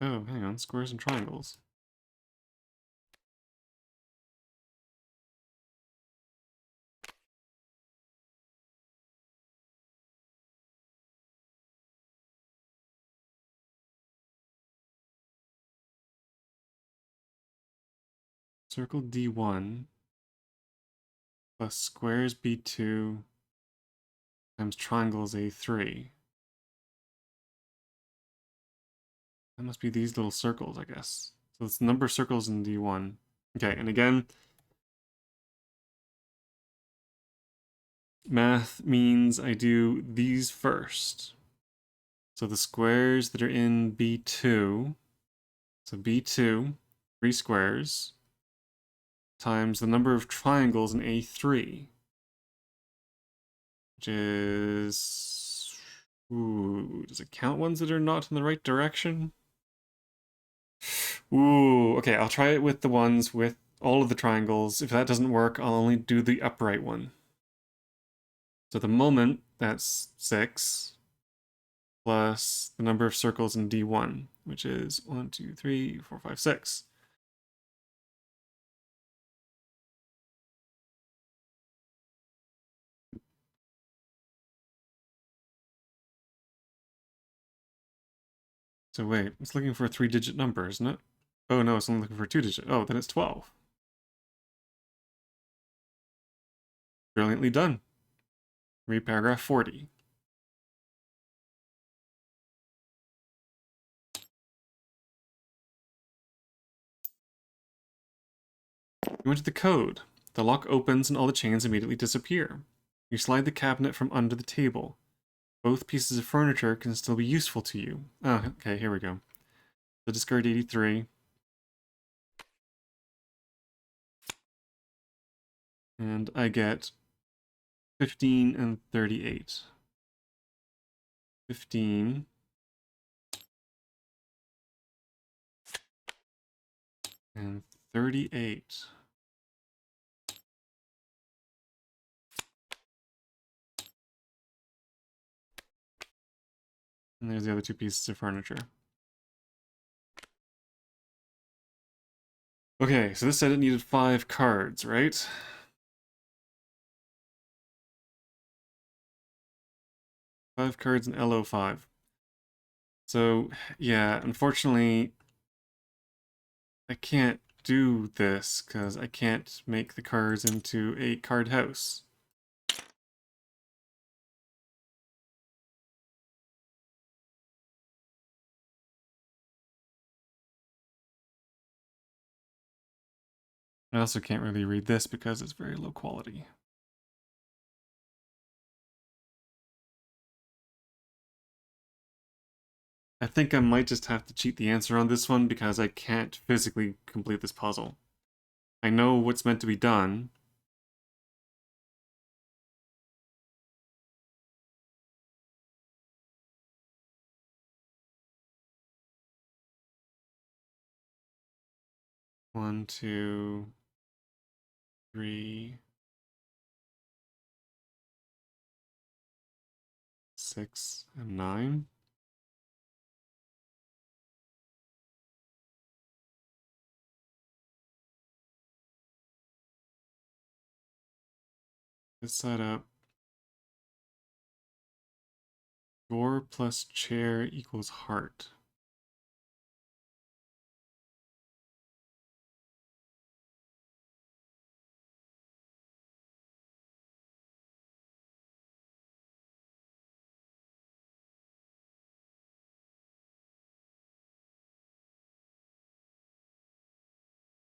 S1: Oh, hang on. Squares and triangles. Circle D1 plus squares B2 times triangles A3. That must be these little circles, I guess. So it's number of circles in D1. Okay, and again, math means I do these first. So the squares that are in B2, so B2, 3 squares, times the number of triangles in A3, which is... Ooh, does it count ones that are not in the right direction? Ooh, okay, I'll try it with the ones with all of the triangles. If that doesn't work, I'll only do the upright one. So at the moment, that's 6, plus the number of circles in D1, which is 1, 2, 3, 4, 5, 6. So wait, it's looking for a 3-digit number, isn't it? Oh no, it's only looking for a 2-digit. Oh, then it's 12. Brilliantly done. Read paragraph 40. You enter the code. The lock opens and all the chains immediately disappear. You slide the cabinet from under the table. Both pieces of furniture can still be useful to you. Oh, okay, here we go. So discard 83. And I get 15 and 38. 15. And 38. And there's the other two pieces of furniture. Okay, so this said it needed 5 cards, right? 5 cards in LO5. So, yeah, unfortunately, I can't do this because I can't make the cards into a card house. I also can't really read this because it's very low quality. I think I might just have to cheat the answer on this one because I can't physically complete this puzzle. I know what's meant to be done. One, two, three, 6, and 9. This side up. Drawer plus chair equals heart.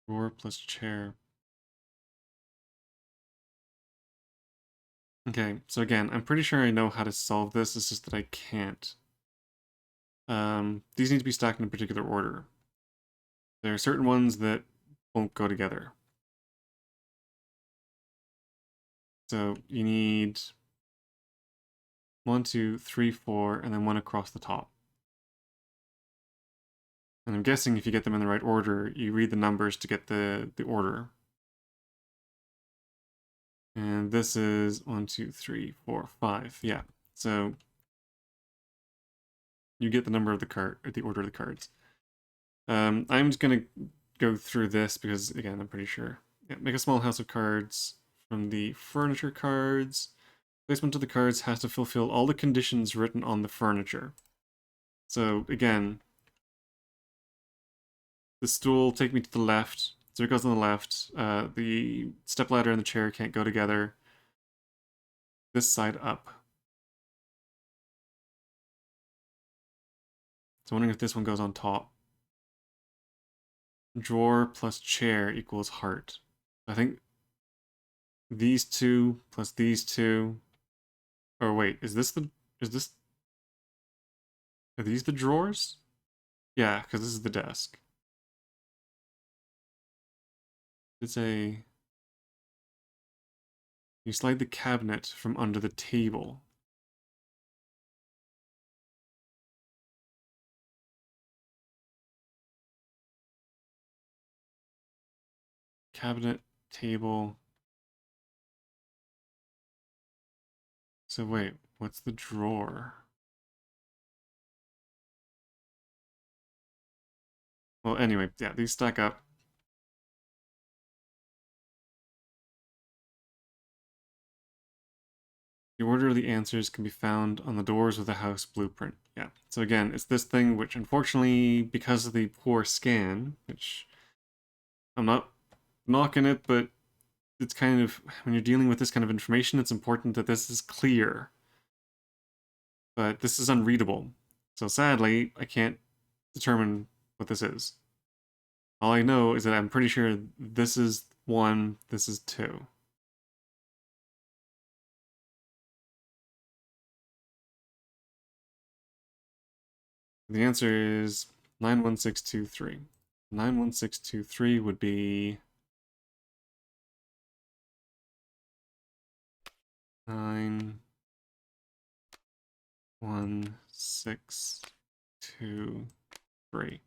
S1: Drawer plus chair. Okay, so again, I'm pretty sure I know how to solve this, it's just that I can't. These need to be stacked in a particular order. There are certain ones that won't go together. So you need 1, 2, 3, 4, and then one across the top. And I'm guessing if you get them in the right order, you read the numbers to get the order. And this is 1, 2, 3, 4, 5. Yeah. So you get the number of the card, or the order of the cards. I'm just gonna go through this because again, I'm pretty sure. Yeah, make a small house of cards from the furniture cards. Placement of the cards has to fulfill all the conditions written on the furniture. So again, the stool take me to the left, so it goes on the left. The stepladder and the chair can't go together. This side up. So I'm wondering if this one goes on top. Drawer plus chair equals heart. I think these two plus these two. Or wait, is this are these the drawers? Yeah, because this is the desk. It's a you slide the cabinet from under the table. Cabinet, table. So wait, what's the drawer? Well, anyway, yeah, these stack up. The order of the answers can be found on the doors of the house blueprint. Yeah, so again, it's this thing which unfortunately, because of the poor scan, which I'm not knocking it, but it's kind of, when you're dealing with this kind of information, it's important that this is clear. But this is unreadable. So sadly, I can't determine what this is. All I know is that I'm pretty sure this is 1, this is 2. The answer is 91623. 91623 would be 91623.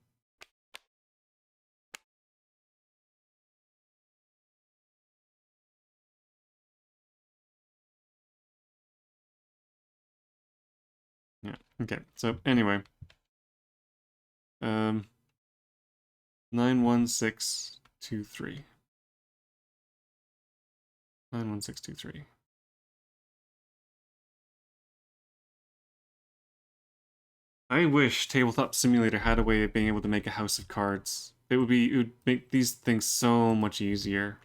S1: Yeah. Okay. So anyway, 91623. 91623. I wish Tabletop Simulator had a way of being able to make a house of cards. It would make these things so much easier.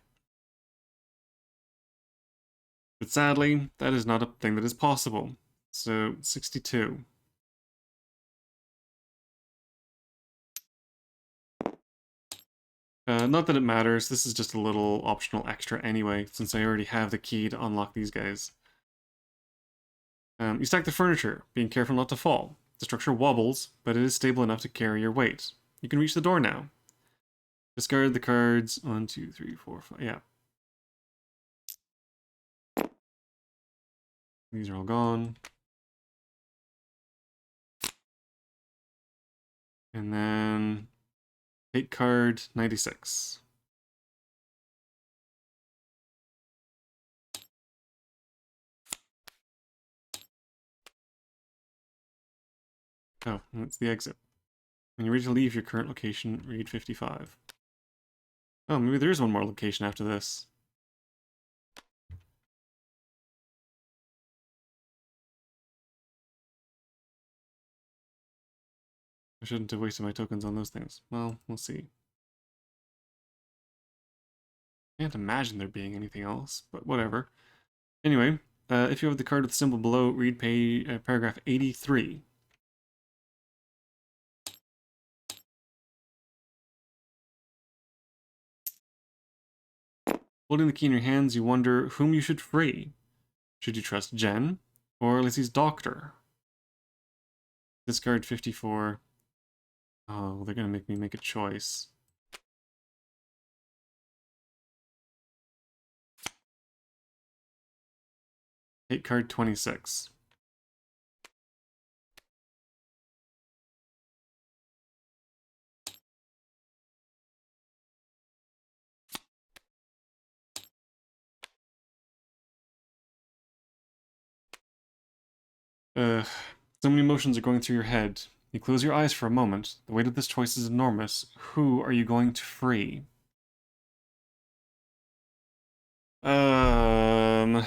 S1: But sadly, that is not a thing that is possible. So 62. Not that it matters, this is just a little optional extra anyway, since I already have the key to unlock these guys. You stack the furniture, being careful not to fall. The structure wobbles, but it is stable enough to carry your weight. You can reach the door now. Discard the cards. 1, 2, 3, 4, 5. Yeah. These are all gone. And then take card 96. Oh, that's the exit. When you're ready to leave your current location, read 55. Oh, maybe there is one more location after this. I shouldn't have wasted my tokens on those things. Well, we'll see. Can't imagine there being anything else, but whatever. Anyway, if you have the card with the symbol below, read paragraph 83. Holding the key in your hands, you wonder whom you should free. Should you trust Jen or Lizzie's doctor? Discard 54. Oh, they're gonna make me make a choice. Take card 26. So many emotions are going through your head. You close your eyes for a moment. The weight of this choice is enormous. Who are you going to free? Um...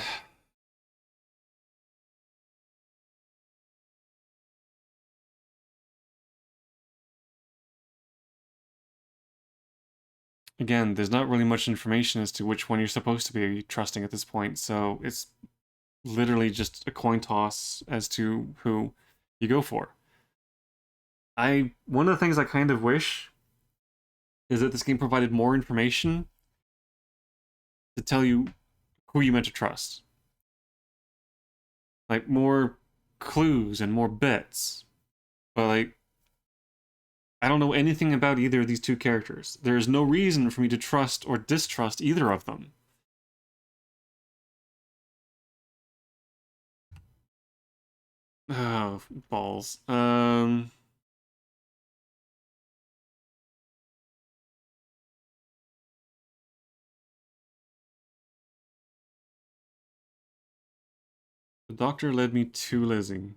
S1: Again, there's not really much information as to which one you're supposed to be trusting at this point, so it's literally just a coin toss as to who you go for. One of the things I kind of wish is that this game provided more information to tell you who you meant to trust. Like more clues and more bits. But like I don't know anything about either of these two characters. There is no reason for me to trust or distrust either of them. Oh, balls. The doctor led me to Lizzie.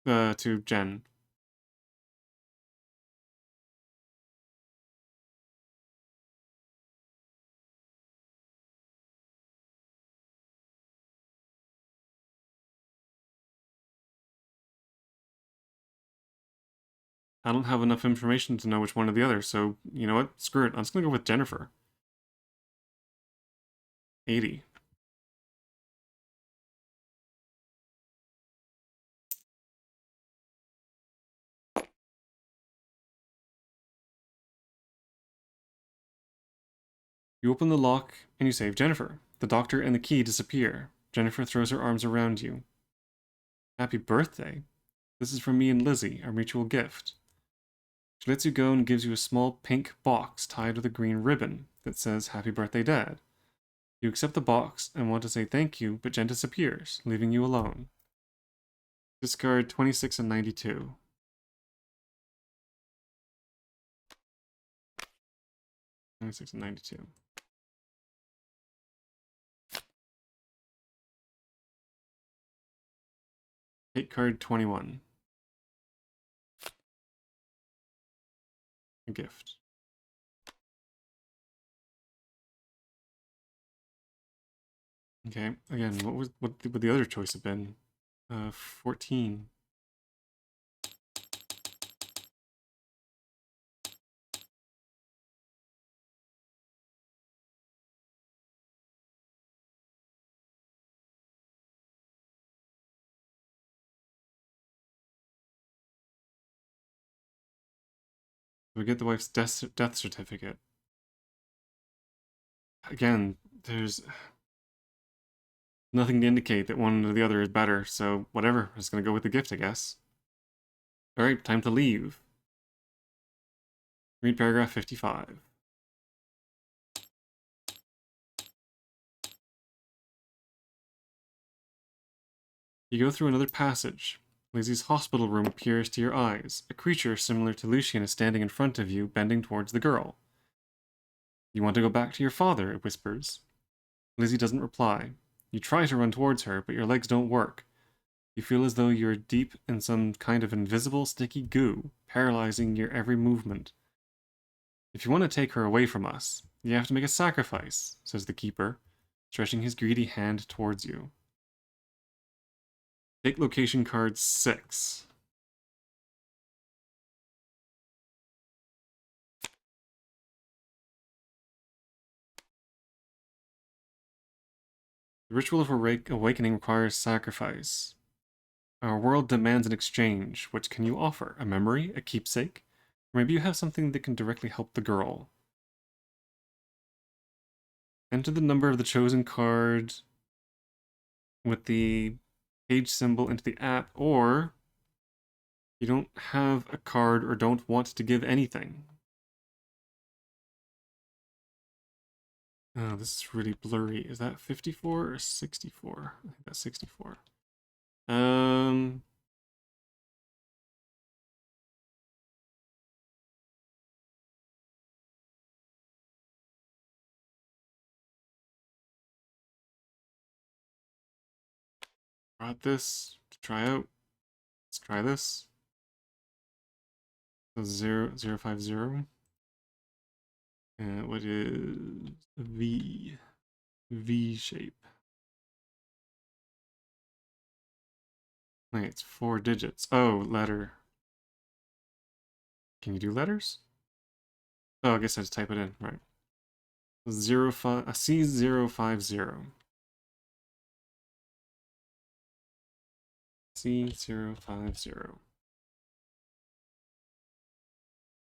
S1: To Jen. I don't have enough information to know which one or the other, so you know what? Screw it. I'm just gonna go with Jennifer. 80. You open the lock and you save Jennifer. The doctor and the key disappear. Jennifer throws her arms around you. Happy birthday. This is from me and Lizzie, our mutual gift. She lets you go and gives you a small pink box tied with a green ribbon that says Happy Birthday, Dad. You accept the box and want to say thank you, but Jen disappears, leaving you alone. Discard 26 and 92. 26 and 92. Hate card 21. A gift. Okay, again, what would the other choice have been? 14. We get the wife's death certificate. Again, there's nothing to indicate that one or the other is better, so whatever. I'm just gonna go with the gift, I guess. Alright, time to leave. Read paragraph 55. You go through another passage. Lizzie's hospital room appears to your eyes. A creature similar to Lucian is standing in front of you, bending towards the girl. You want to go back to your father, it whispers. Lizzie doesn't reply. You try to run towards her, but your legs don't work. You feel as though you're deep in some kind of invisible, sticky goo, paralyzing your every movement. If you want to take her away from us, you have to make a sacrifice, says the keeper, stretching his greedy hand towards you. Take location card 6. The ritual of awakening requires sacrifice. Our world demands an exchange. Which can you offer? A memory? A keepsake? Or maybe you have something that can directly help the girl. Enter the number of the chosen card with the page symbol into the app, or you don't have a card or don't want to give anything. Oh, this is really blurry. Is that 54 or 64? I think that's 64. Brought this to try out. Let's try this. So 0, 0, 5, 0. And what is V? V shape. Wait, it's 4 digits. Oh, letter. Can you do letters? Oh, I guess I just type it in. Right. C050. C050.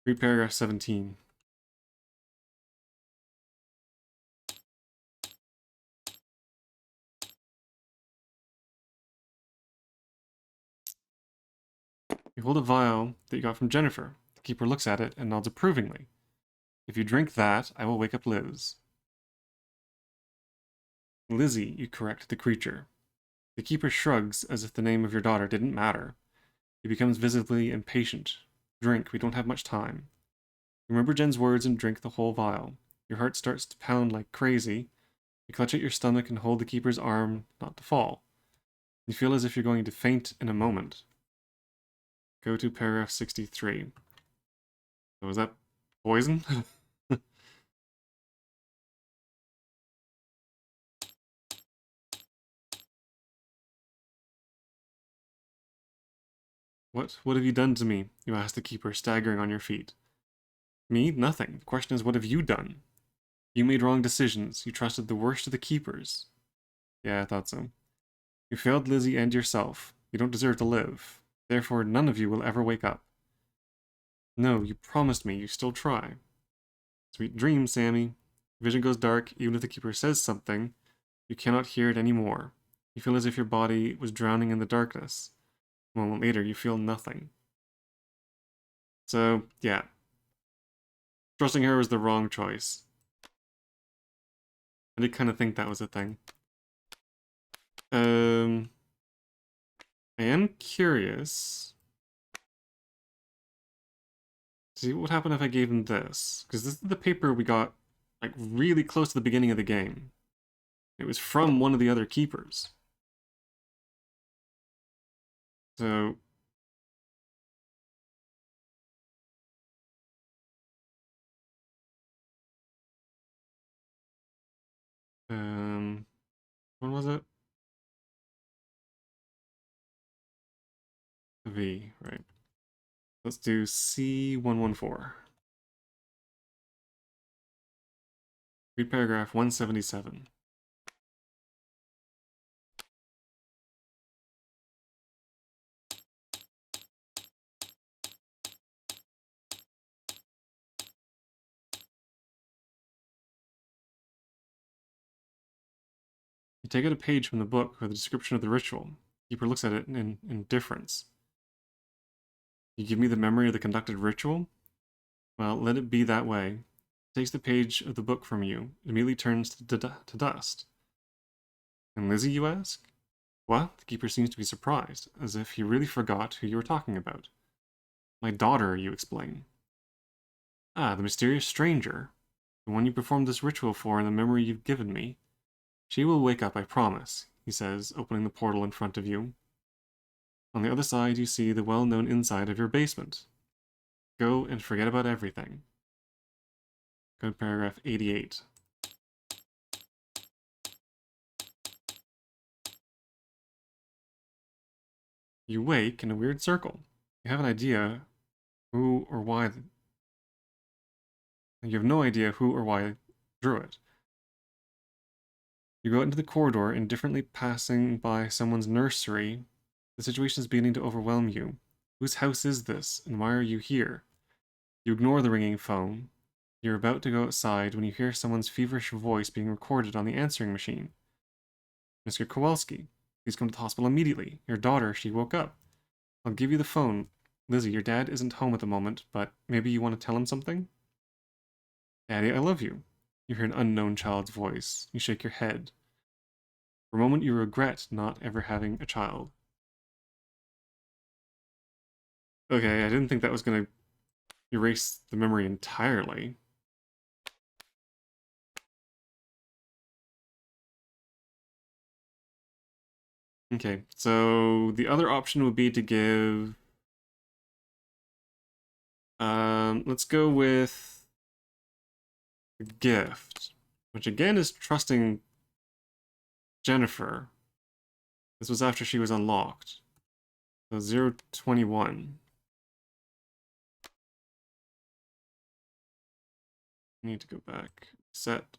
S1: Read paragraph 17. You hold a vial that you got from Jennifer. The keeper looks at it and nods approvingly. If you drink that, I will wake up Liz. Lizzie, you correct the creature. The keeper shrugs as if the name of your daughter didn't matter. He becomes visibly impatient. Drink, we don't have much time. Remember Jen's words and drink the whole vial. Your heart starts to pound like crazy. You clutch at your stomach and hold the keeper's arm not to fall. You feel as if you're going to faint in a moment. Go to paragraph 63. So is that poison? What have you done to me? You ask the keeper, staggering on your feet. Me? Nothing. The question is, what have you done? You made wrong decisions. You trusted the worst of the keepers. Yeah, I thought so. You failed Lizzie and yourself. You don't deserve to live. Therefore, none of you will ever wake up. No, you promised me. You still try. Sweet dreams, Sammy. Vision goes dark. Even if the keeper says something, you cannot hear it anymore. You feel as if your body was drowning in the darkness. A moment later, you feel nothing. So, yeah. Trusting her was the wrong choice. I did kind of think that was a thing. I am curious. See what would happen if I gave him this. Because this is the paper we got, like, really close to the beginning of the game. It was from one of the other keepers. So what was it? V, right. Let's do C114. Read paragraph 177. You take out a page from the book with a description of the ritual. Keeper looks at it in indifference. You give me the memory of the conducted ritual? Well, let it be that way. Takes the page of the book from you, immediately turns to dust. And Lizzie, you ask? What? The keeper seems to be surprised, as if he really forgot who you were talking about. My daughter, you explain. Ah, the mysterious stranger. The one you performed this ritual for in the memory you've given me. She will wake up, I promise, he says, opening the portal in front of you. On the other side, you see the well-known inside of your basement. Go and forget about everything. Go to paragraph 88. You wake in a weird circle. You have an idea who or why. You have no idea who or why drew it. You go out into the corridor, indifferently passing by someone's nursery. The situation is beginning to overwhelm you. Whose house is this, and why are you here? You ignore the ringing phone. You're about to go outside when you hear someone's feverish voice being recorded on the answering machine. Mr. Kowalski, please come to the hospital immediately. Your daughter, she woke up. I'll give you the phone. Lizzie, your dad isn't home at the moment, but maybe you want to tell him something? Daddy, I love you. You hear an unknown child's voice. You shake your head. For a moment, you regret not ever having a child. Okay, I didn't think that was going to erase the memory entirely. Okay, so the other option would be to give... let's go with the gift, which again is trusting Jennifer. This was after she was unlocked. So 021. I need to go back. Set.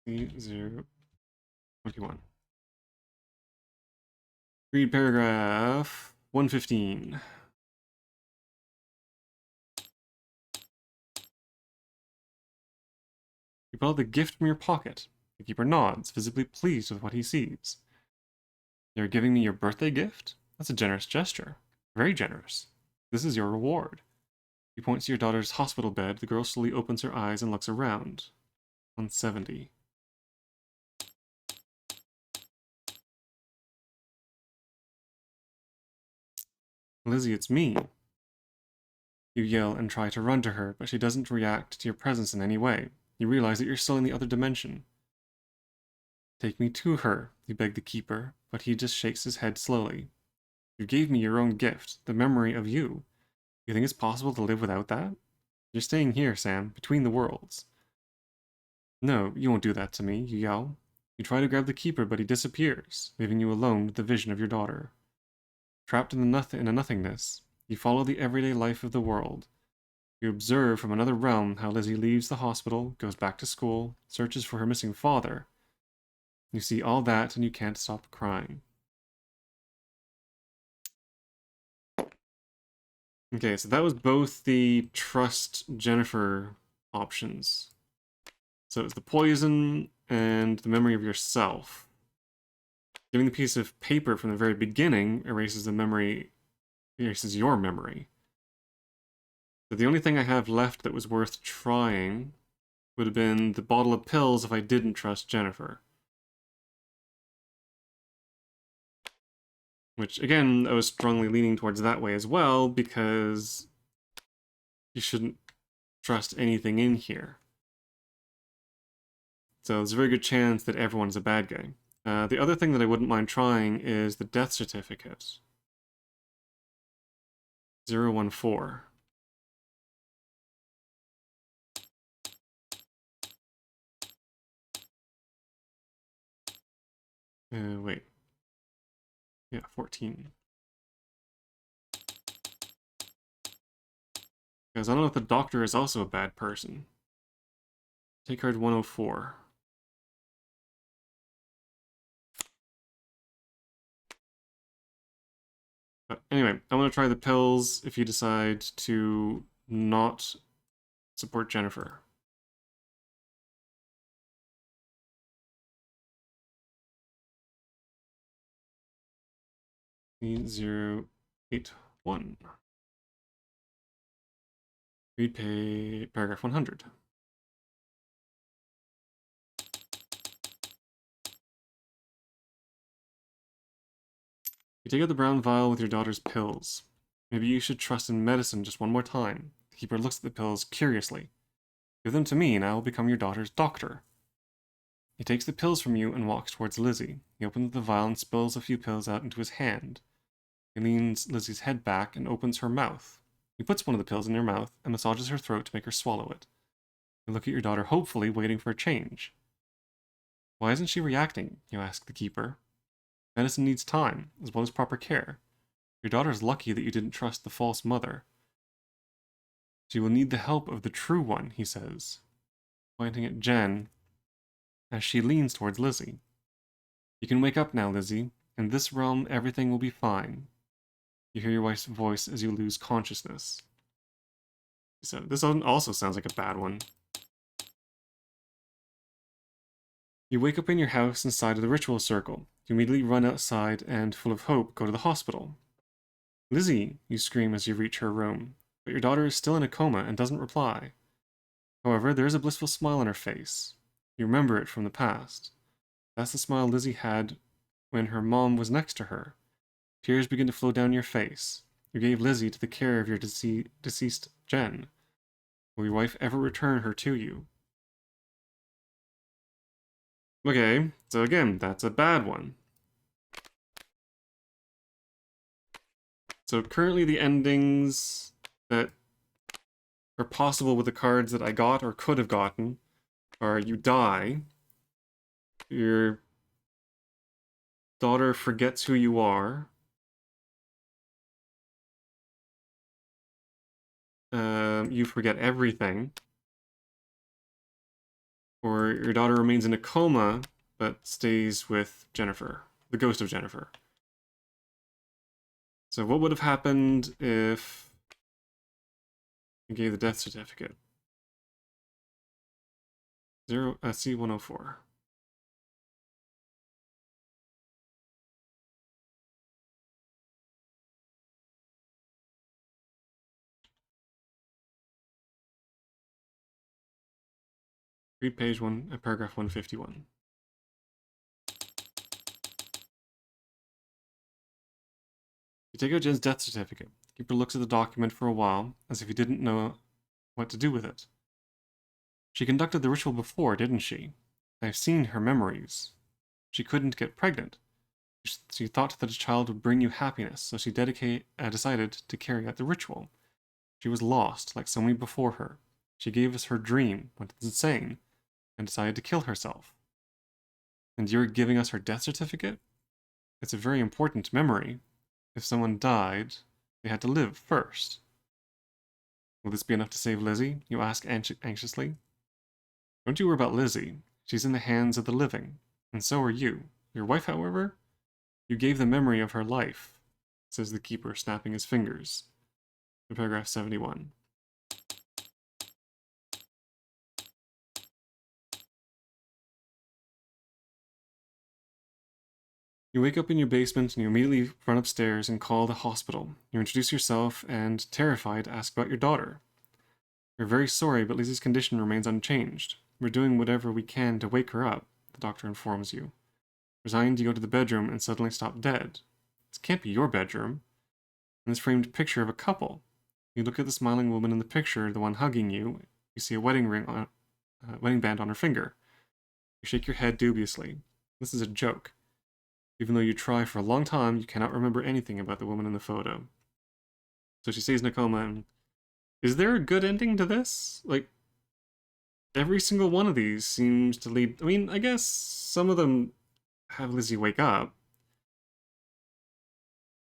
S1: C021. Read paragraph 115. You pull out the gift from your pocket. The keeper nods, visibly pleased with what he sees. You're giving me your birthday gift? That's a generous gesture. Very generous. This is your reward. He points to your daughter's hospital bed. The girl slowly opens her eyes and looks around. 170. Lizzie, it's me. You yell and try to run to her, but she doesn't react to your presence in any way. You realize that you're still in the other dimension. Take me to her, you beg the keeper, but he just shakes his head slowly. You gave me your own gift, the memory of you. You think it's possible to live without that? You're staying here, Sam, between the worlds. No, you won't do that to me, you yell. You try to grab the keeper, but he disappears, leaving you alone with the vision of your daughter. Trapped in a nothingness, you follow the everyday life of the world. You observe from another realm how Lizzie leaves the hospital, goes back to school, searches for her missing father. You see all that and you can't stop crying. Okay, so that was both the trust Jennifer options. So it's the poison and the memory of yourself. Giving the piece of paper from the very beginning erases the memory, erases your memory. So the only thing I have left that was worth trying would have been the bottle of pills if I didn't trust Jennifer. Which, again, I was strongly leaning towards that way as well, because you shouldn't trust anything in here. So there's a very good chance that everyone's a bad guy. The other thing that I wouldn't mind trying is the death certificate. 014. Wait. Yeah, 14. Because I don't know if the doctor is also a bad person. Take card 104. But anyway, I want to try the pills if you decide to not support Jennifer. 081. Read paragraph 100. You take out the brown vial with your daughter's pills. Maybe you should trust in medicine just one more time. The keeper looks at the pills curiously. Give them to me and I will become your daughter's doctor. He takes the pills from you and walks towards Lizzie. He opens the vial and spills a few pills out into his hand. He leans Lizzie's head back and opens her mouth. He puts one of the pills in her mouth and massages her throat to make her swallow it. You look at your daughter hopefully, waiting for a change. Why isn't she reacting? You ask the keeper. Medicine needs time, as well as proper care. Your daughter's lucky that you didn't trust the false mother. She will need the help of the true one, he says, pointing at Jen as she leans towards Lizzie. You can wake up now, Lizzie. In this realm, everything will be fine. You hear your wife's voice as you lose consciousness. So this also sounds like a bad one. You wake up in your house inside of the ritual circle. You immediately run outside and, full of hope, go to the hospital. Lizzie, you scream as you reach her room, but your daughter is still in a coma and doesn't reply. However, there is a blissful smile on her face. You remember it from the past. That's the smile Lizzie had when her mom was next to her. Tears begin to flow down your face. You gave Lizzie to the care of your deceased Jen. Will your wife ever return her to you? Okay, so again, that's a bad one. So currently the endings that are possible with the cards that I got or could have gotten are you die, your daughter forgets who you are, you forget everything, or your daughter remains in a coma but stays with Jennifer, the ghost of Jennifer. So what would have happened if you gave the death certificate? C104. Read page 1, paragraph 151. You take out Jen's death certificate. Keeper looks at the document for a while, as if he didn't know what to do with it. She conducted the ritual before, didn't she? I've seen her memories. She couldn't get pregnant. She thought that a child would bring you happiness, so she decided to carry out the ritual. She was lost, like so many before her. She gave us her dream, went insane, and decided to kill herself. And you're giving us her death certificate? It's a very important memory. If someone died, they had to live first. Will this be enough to save Lizzie? You ask anxiously. Don't you worry about Lizzie. She's in the hands of the living. And so are you. Your wife, however? You gave the memory of her life, says the keeper, snapping his fingers. In paragraph 71. You wake up in your basement and you immediately run upstairs and call the hospital. You introduce yourself and, terrified, ask about your daughter. We're very sorry, but Lizzie's condition remains unchanged. We're doing whatever we can to wake her up, the doctor informs you. Resigned, you go to the bedroom and suddenly stop dead. This can't be your bedroom. In this framed picture of a couple. You look at the smiling woman in the picture, the one hugging you. You see a wedding band on her finger. You shake your head dubiously. This is a joke. Even though you try for a long time, you cannot remember anything about the woman in the photo. So she stays in a coma, and is there a good ending to this? Like, every single one of these seems to lead... I mean, I guess some of them have Lizzie wake up.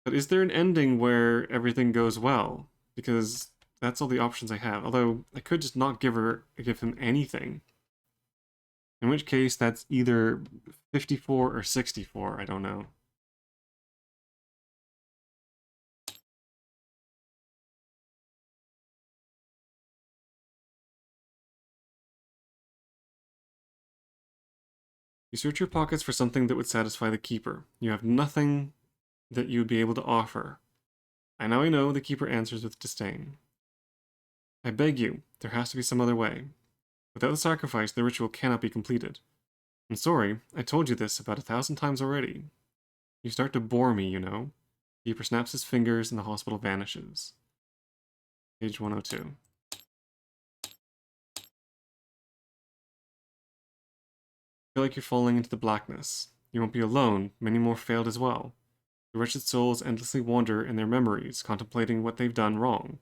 S1: But is there an ending where everything goes well? Because that's all the options I have. Although, I could just not give him anything. In which case, that's either 54 or 64, I don't know. You search your pockets for something that would satisfy the keeper. You have nothing that you would be able to offer. I know, the keeper answers with disdain. I beg you, there has to be some other way. Without the sacrifice, the ritual cannot be completed. I'm sorry, I told you this about 1,000 times already. You start to bore me, you know. The keeper snaps his fingers and the hospital vanishes. Page 102. Feel like you're falling into the blackness. You won't be alone, many more failed as well. The wretched souls endlessly wander in their memories, contemplating what they've done wrong.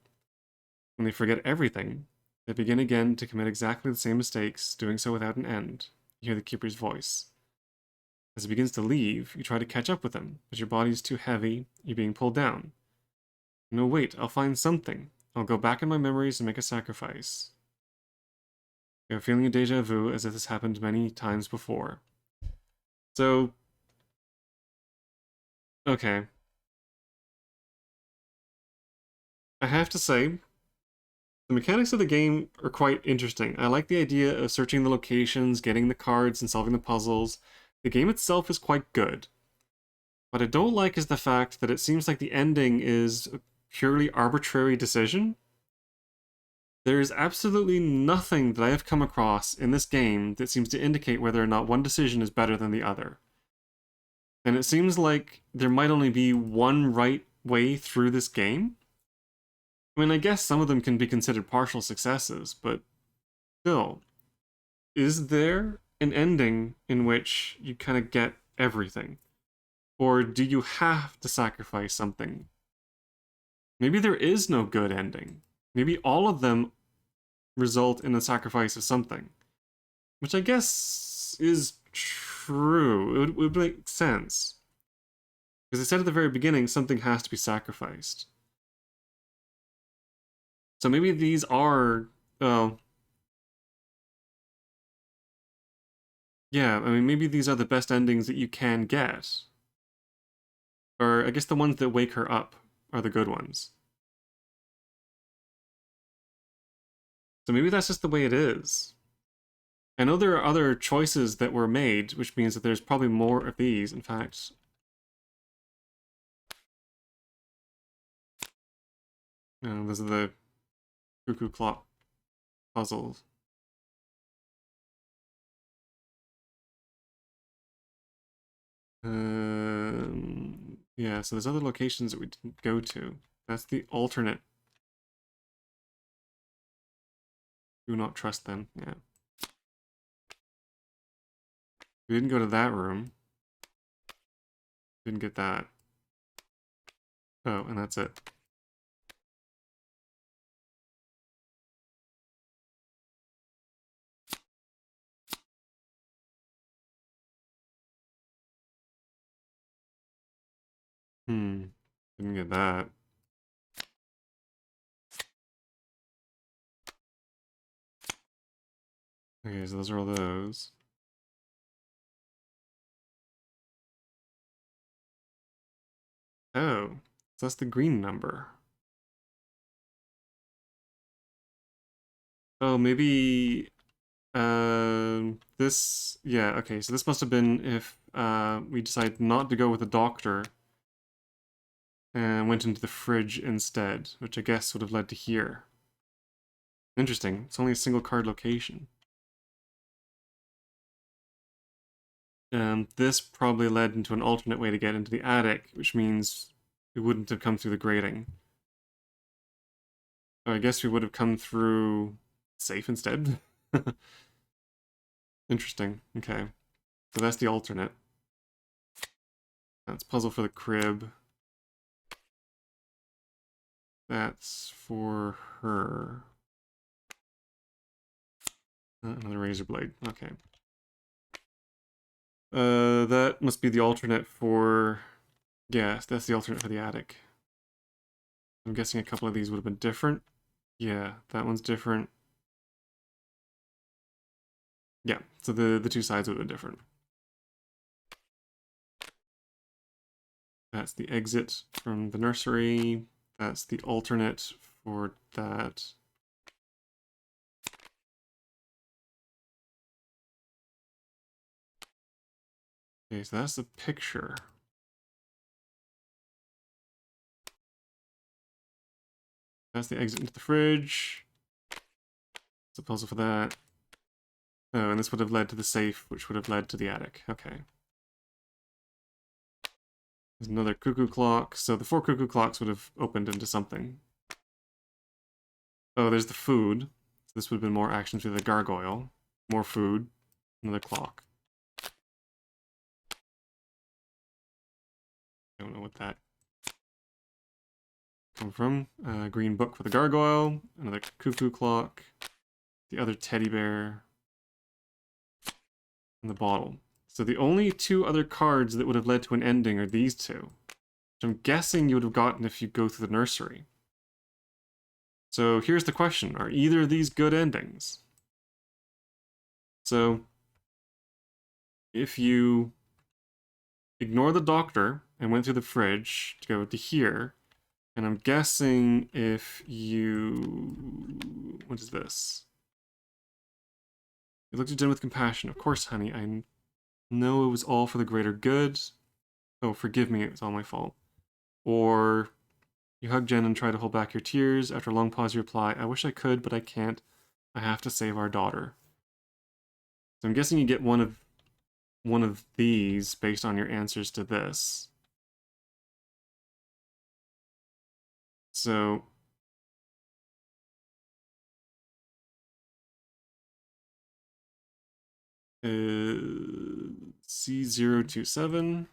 S1: When they forget everything, they begin again to commit exactly the same mistakes, doing so without an end. You hear the keeper's voice. As he begins to leave, you try to catch up with him, but your body is too heavy, you're being pulled down. No, wait, I'll find something. I'll go back in my memories and make a sacrifice. You're feeling a deja vu as if this happened many times before. So, okay. I have to say, the mechanics of the game are quite interesting. I like the idea of searching the locations, getting the cards, and solving the puzzles. The game itself is quite good. What I don't like is the fact that it seems like the ending is a purely arbitrary decision. There is absolutely nothing that I have come across in this game that seems to indicate whether or not one decision is better than the other. And it seems like there might only be one right way through this game. I mean, I guess some of them can be considered partial successes, but still, is there an ending in which you kind of get everything? Or do you have to sacrifice something? Maybe there is no good ending. Maybe all of them result in the sacrifice of something. Which I guess is true. It would make sense. Because I said at the very beginning, something has to be sacrificed. So maybe these are... Oh, yeah, I mean, maybe these are the best endings that you can get. Or I guess the ones that wake her up are the good ones. So maybe that's just the way it is. I know there are other choices that were made, which means that there's probably more of these. In fact, those are the cuckoo clock puzzles. Yeah, so there's other locations that we didn't go to. That's the alternate. Do not trust them, yeah. We didn't go to that room. Didn't get that. Oh, and that's it. Didn't get that. Okay, so those are all those. Oh, so that's the green number. Oh, maybe this, yeah, okay, so this must have been if we decided not to go with the doctor and went into the fridge instead, which I guess would have led to here. Interesting, it's only a single card location. This probably led into an alternate way to get into the attic, which means we wouldn't have come through the grating. Or I guess we would have come through safe instead. Interesting. Okay. So that's the alternate. That's puzzle for the crib. That's for her. Another razor blade. Okay. That must be the alternate for... Yeah, that's the alternate for the attic. I'm guessing a couple of these would have been different. Yeah, that one's different. Yeah, so the two sides would have been different. That's the exit from the nursery. That's the alternate for that. Okay, so that's the picture. That's the exit into the fridge. It's a puzzle for that. Oh, and this would have led to the safe, which would have led to the attic. Okay. There's another cuckoo clock. So the 4 cuckoo clocks would have opened into something. Oh, there's the food. So this would have been more action through the gargoyle. More food. Another clock. I don't know what that come from. Green book for the gargoyle. Another cuckoo clock. The other teddy bear. And the bottle. So the only 2 other cards that would have led to an ending are these 2. Which I'm guessing you would have gotten if you go through the nursery. So here's the question. Are either of these good endings? So if you ignore the doctor and went through the fridge to go to here, and I'm guessing if you... What is this? You looked at Jen with compassion. Of course, honey. I know it was all for the greater good. Oh, forgive me. It was all my fault. Or you hug Jen and try to hold back your tears. After a long pause, you reply, I wish I could, but I can't. I have to save our daughter. So I'm guessing you get one of these based on your answers to this. So C027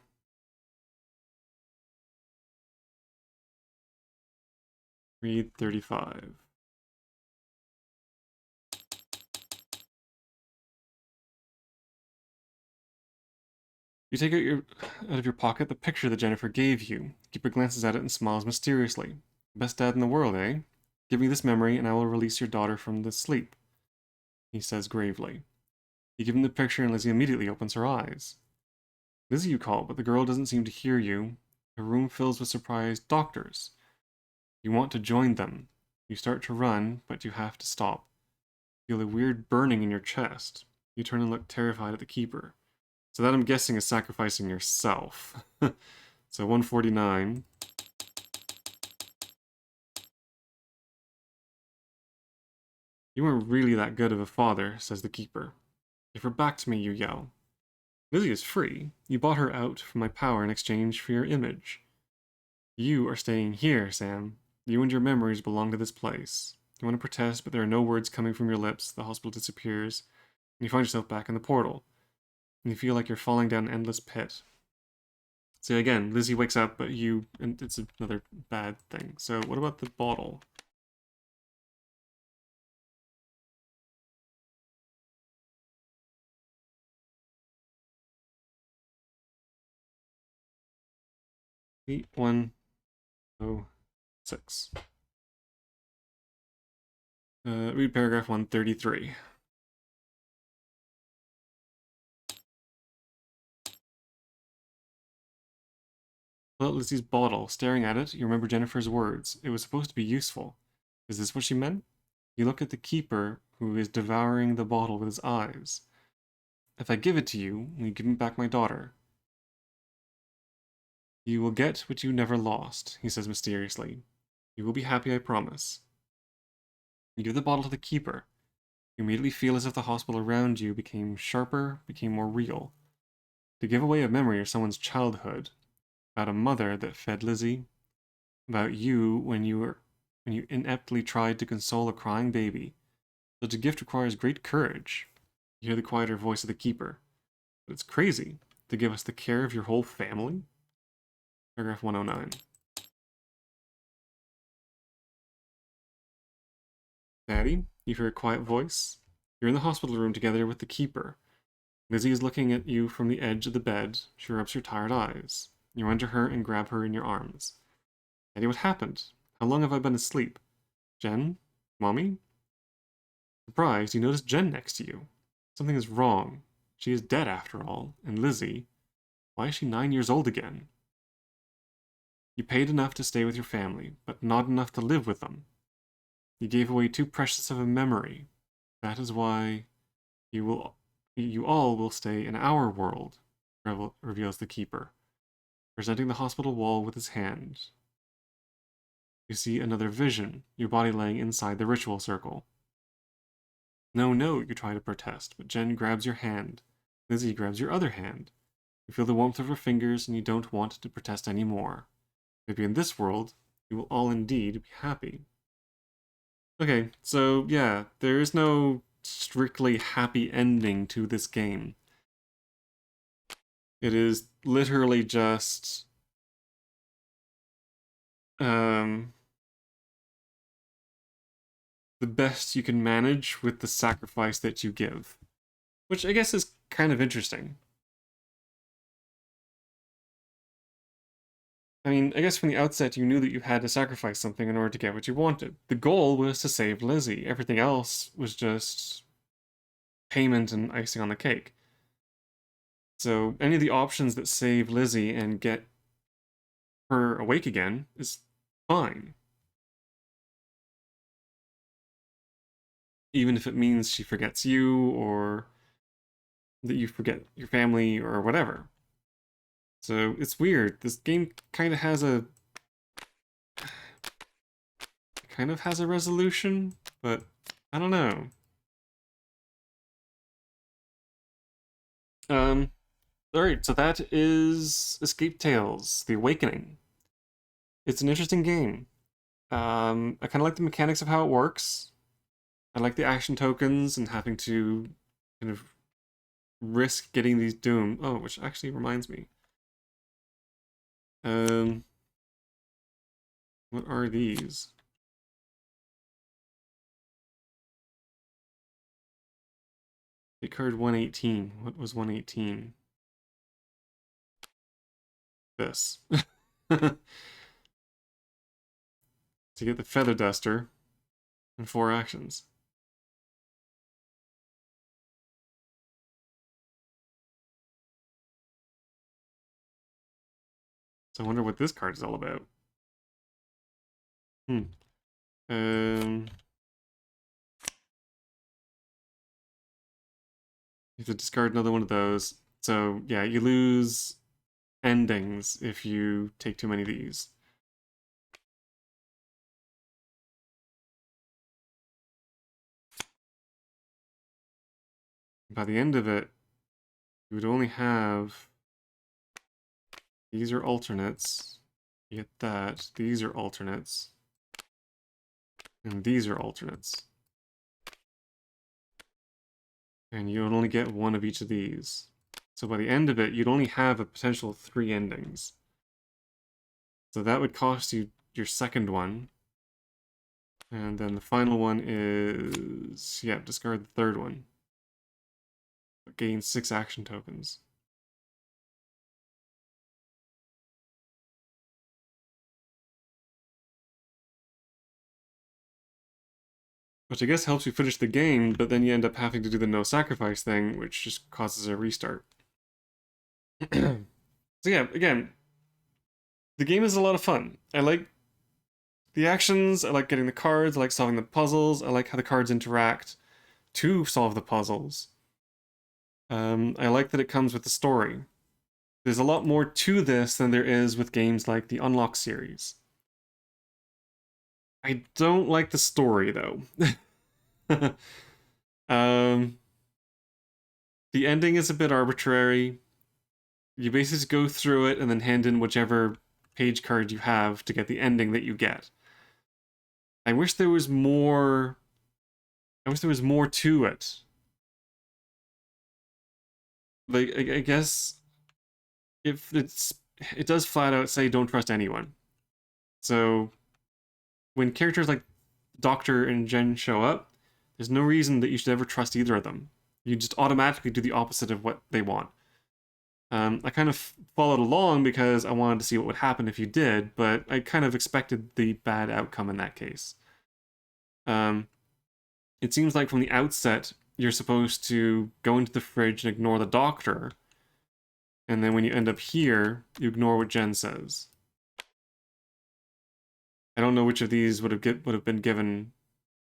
S1: read 35. You take out of your pocket the picture that Jennifer gave you. Keeper glances at it and smiles mysteriously. Best dad in the world, eh? Give me this memory and I will release your daughter from the sleep, he says gravely. You give him the picture and Lizzie immediately opens her eyes. Lizzie, you call, but the girl doesn't seem to hear you. Her room fills with surprised doctors. You want to join them. You start to run, but you have to stop. You feel a weird burning in your chest. You turn and look terrified at the keeper. So that, I'm guessing, is sacrificing yourself. So 149. You weren't really that good of a father, says the keeper. Give her back to me, you yell. Lizzie is free. You bought her out from my power in exchange for your image. You are staying here, Sam. You and your memories belong to this place. You want to protest, but there are no words coming from your lips. The hospital disappears, and you find yourself back in the portal. And you feel like you're falling down an endless pit. So again, Lizzie wakes up, but and it's another bad thing. So what about the bottle? Eight, 106. Read paragraph 133. Well, Lizzie's bottle. Staring at it, you remember Jennifer's words. It was supposed to be useful. Is this what she meant? You look at the keeper, who is devouring the bottle with his eyes. If I give it to you, will you give me back my daughter? You will get what you never lost, he says mysteriously. You will be happy, I promise. You give the bottle to the keeper. You immediately feel as if the hospital around you became sharper, became more real. To give away a memory of someone's childhood, about a mother that fed Lizzie, about you when you ineptly tried to console a crying baby. Such a gift requires great courage. You hear the quieter voice of the keeper. But it's crazy to give us the care of your whole family. Paragraph 109. Daddy, you hear a quiet voice. You're in the hospital room together with the keeper. Lizzie is looking at you from the edge of the bed. She rubs her tired eyes. You run to her and grab her in your arms. Daddy, what happened? How long have I been asleep? Jen? Mommy? Surprised, you notice Jen next to you. Something is wrong. She is dead after all. And Lizzie, why is she 9 years old again? You paid enough to stay with your family, but not enough to live with them. You gave away too precious of a memory. That is why you all will stay in our world, reveals the keeper, presenting the hospital wall with his hand. You see another vision, your body laying inside the ritual circle. No, no, you try to protest, but Jen grabs your hand. Lizzie grabs your other hand. You feel the warmth of her fingers, and you don't want to protest anymore. Maybe in this world, you will all indeed be happy. Okay, so yeah, there is no strictly happy ending to this game. It is literally just the best you can manage with the sacrifice that you give, which I guess is kind of interesting. I mean, I guess from the outset you knew that you had to sacrifice something in order to get what you wanted. The goal was to save Lizzie. Everything else was just payment and icing on the cake. So any of the options that save Lizzie and get her awake again is fine. Even if it means she forgets you or that you forget your family or whatever. So it's weird. This game kind of has a resolution, but I don't know. Alright, so that is Escape Tales, The Awakening. It's an interesting game. I kind of like the mechanics of how it works. I like the action tokens and having to kind of risk getting these doomed. Oh, which actually reminds me. What are these? They card 118. What was 118? This. To get the Feather Duster and 4 actions. So I wonder what this card is all about. You have to discard another one of those. So yeah, you lose endings if you take too many of these. By the end of it, you would only have... These are alternates. You get that. These are alternates. And these are alternates. And you would only get one of each of these. So by the end of it, you'd only have a potential 3 endings. So that would cost you your second one. And then the final one is... yeah, discard the third one. Gain 6 action tokens. Which I guess helps you finish the game, but then you end up having to do the no sacrifice thing, which just causes a restart. So yeah, again, the game is a lot of fun. I like the actions, I like getting the cards, I like solving the puzzles, I like how the cards interact to solve the puzzles. I like that it comes with the story. There's a lot more to this than there is with games like the Unlock series. I don't like the story, though. The ending is a bit arbitrary. You basically go through it and then hand in whichever page card you have to get the ending that you get. I wish there was more... I wish there was more to it. like I guess if it does flat out say don't trust anyone. So when characters like Doctor and Jen show up, there's no reason that you should ever trust either of them. You just automatically do the opposite of what they want. I kind of followed along because I wanted to see what would happen if you did, but I kind of expected the bad outcome in that case. Um, it seems like from the outset, you're supposed to go into the fridge and ignore the doctor, and then when you end up here, you ignore what Jen says. I don't know which of these would have been given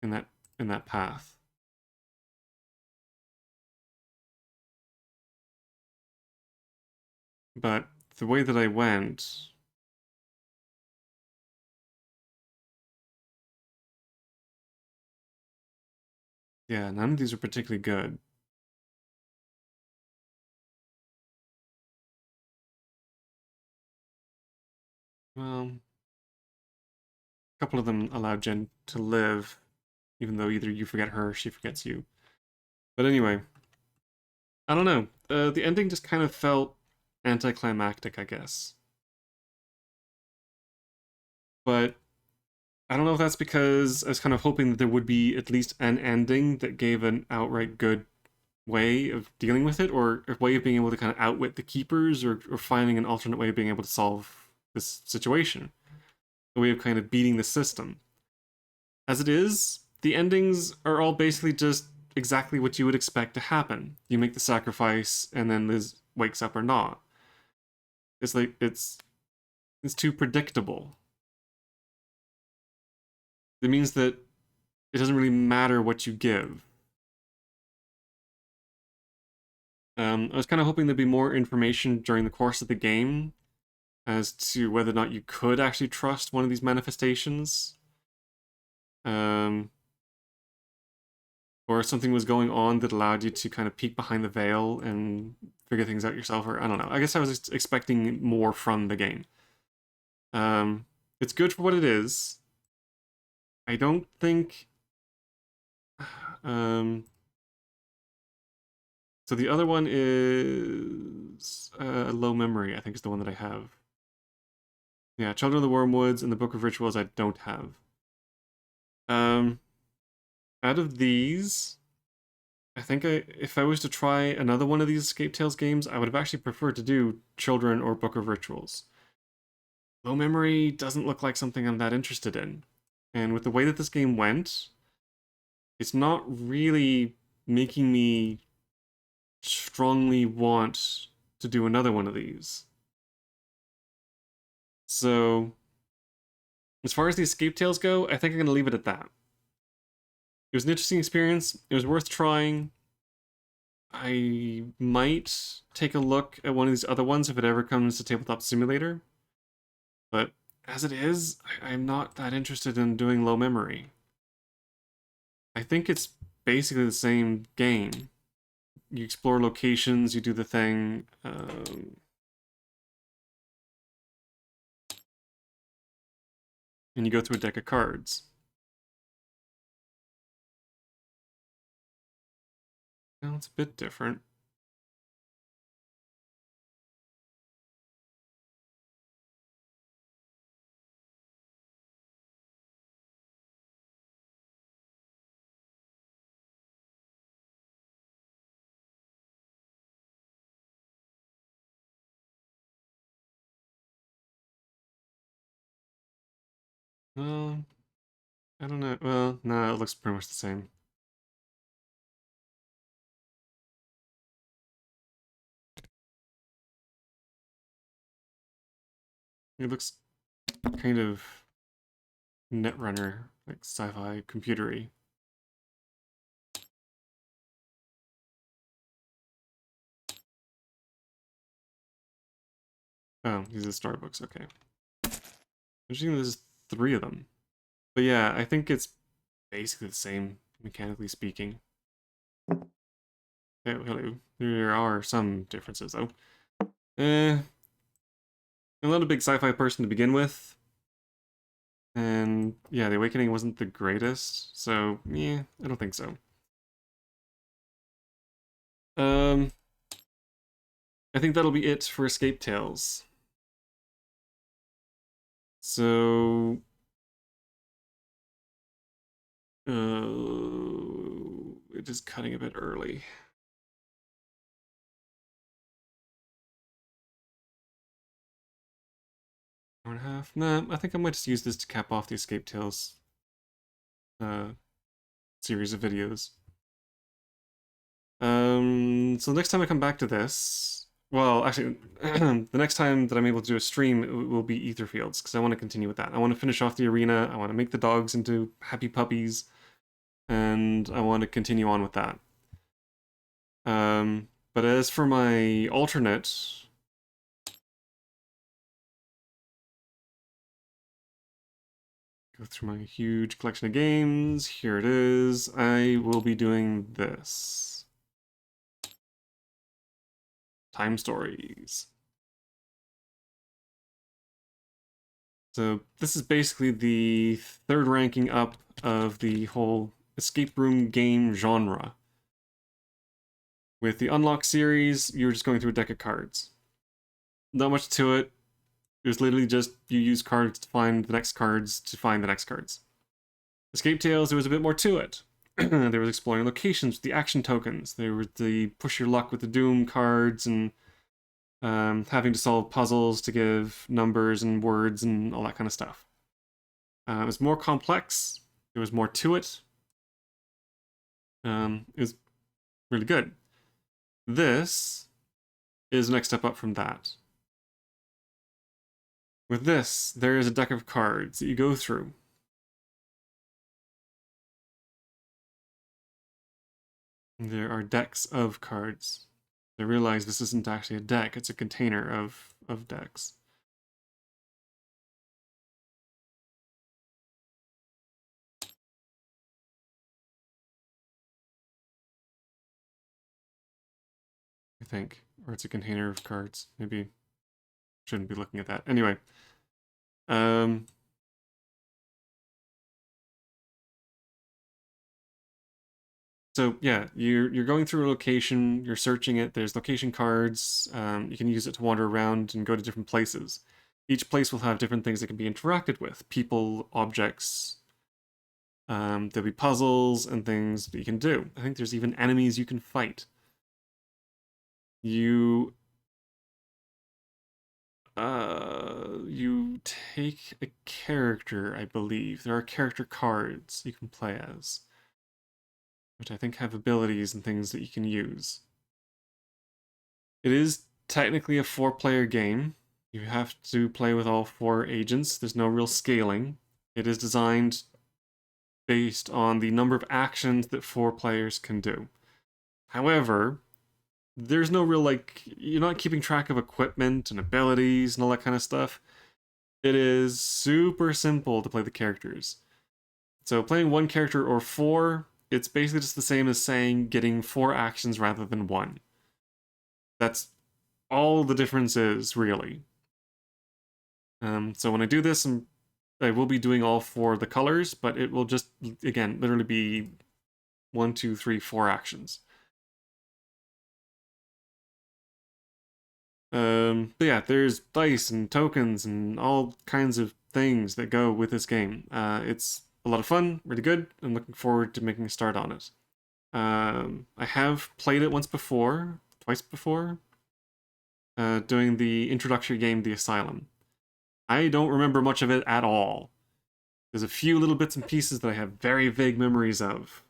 S1: in that path. But the way that I went, yeah, none of these are particularly good. Well, a couple of them allow Jen to live, even though either you forget her or she forgets you. But anyway, I don't know. The ending just kind of felt anticlimactic, I guess. But I don't know if that's because I was kind of hoping that there would be at least an ending that gave an outright good way of dealing with it, or a way of being able to kind of outwit the keepers, or finding an alternate way of being able to solve this situation. A way of kind of beating the system. As it is, the endings are all basically just exactly what you would expect to happen. You make the sacrifice, and then Liz wakes up or not. It's like it's too predictable. It means that it doesn't really matter what you give. I was kind of hoping there'd be more information during the course of the game as to whether or not you could actually trust one of these manifestations. Um, or something was going on that allowed you to kind of peek behind the veil and figure things out yourself, or I don't know. I guess I was expecting more from the game. It's good for what it is. I don't think. Um, so the other one is Low Memory, I think is the one that I have. Yeah, Children of the Wormwoods and the Book of Rituals I don't have. Um, out of these, I think if I was to try another one of these Escape Tales games, I would have actually preferred to do Children or Book of Rituals. Low Memory doesn't look like something I'm that interested in. And with the way that this game went, it's not really making me strongly want to do another one of these. So, as far as the Escape Tales go, I think I'm going to leave it at that. It was an interesting experience. It was worth trying. I might take a look at one of these other ones if it ever comes to Tabletop Simulator. But as it is, I'm not that interested in doing Low Memory. I think it's basically the same game. You explore locations, you do the thing. And you go through a deck of cards. Well, it's a bit different. Well, I don't know. Well, no, it looks pretty much the same. It looks kind of Netrunner, like sci-fi computery. Oh, these are storybooks, okay. Interesting there's 3 of them. But yeah, I think it's basically the same, mechanically speaking. Oh, hello. There are some differences, though. I'm not a big sci-fi person to begin with. And yeah, The Awakening wasn't the greatest, so yeah, I don't think so. I think that'll be it for Escape Tales. So, it is cutting a bit early. Hour and a half? Nah, I think I might just use this to cap off the Escape Tales uh, series of videos. So next time I come back to this, well, actually, the next time that I'm able to do a stream it will be Etherfields, because I want to continue with that. I want to finish off the arena, I want to make the dogs into happy puppies, and I want to continue on with that. But as for my alternate, go through my huge collection of games, here it is, I will be doing this. Time Stories. So this is basically the third ranking up of the whole escape room game genre. With the Unlock series, you're just going through a deck of cards. Not much to it. It was literally just you use cards to find the next cards to find the next cards. Escape Tales, there was a bit more to it. There was exploring locations with the action tokens. There was the push your luck with the Doom cards and having to solve puzzles to give numbers and words and all that kind of stuff. It was more complex. There was more to it. It was really good. This is the next step up from that. With this, there is a deck of cards that you go through. There are decks of cards. I realize this isn't actually a deck, it's a container of decks. I think. Or it's a container of cards. Maybe shouldn't be looking at that. Anyway. So yeah, you're going through a location, you're searching it, there's location cards, you can use it to wander around and go to different places. Each place will have different things that can be interacted with. People, objects, there'll be puzzles and things that you can do. I think there's even enemies you can fight. You you take a character, I believe. There are character cards you can play as, which I think have abilities and things that you can use. It is technically a 4-player game. You have to play with all 4 agents. There's no real scaling. It is designed based on the number of actions that 4 players can do. However, there's no real, like, you're not keeping track of equipment and abilities and all that kind of stuff. It is super simple to play the characters. So playing 1 character or 4, it's basically just the same as saying getting 4 actions rather than 1. That's all the difference is, really. So when I do this, I will be doing all 4 of the colors, but it will just, again, literally be 1, 2, 3, 4 actions. But yeah, there's dice and tokens and all kinds of things that go with this game. It's a lot of fun, really good. I'm looking forward to making a start on it. I have played it twice before, doing the introductory game, The Asylum. I don't remember much of it at all. There's a few little bits and pieces that I have very vague memories of.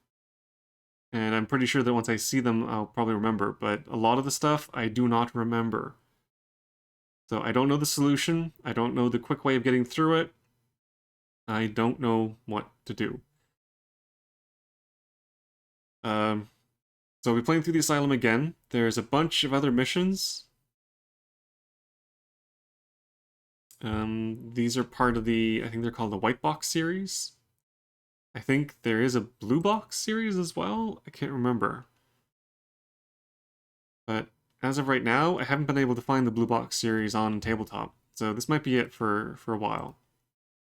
S1: And I'm pretty sure that once I see them, I'll probably remember, but a lot of the stuff I do not remember. So I don't know the solution, I don't know the quick way of getting through it, I don't know what to do. So we're playing through the Asylum again. There's a bunch of other missions. These are part of the, I think they're called the White Box series. I think there is a Blue Box series as well, I can't remember. But as of right now, I haven't been able to find the Blue Box series on tabletop, so this might be it for a while.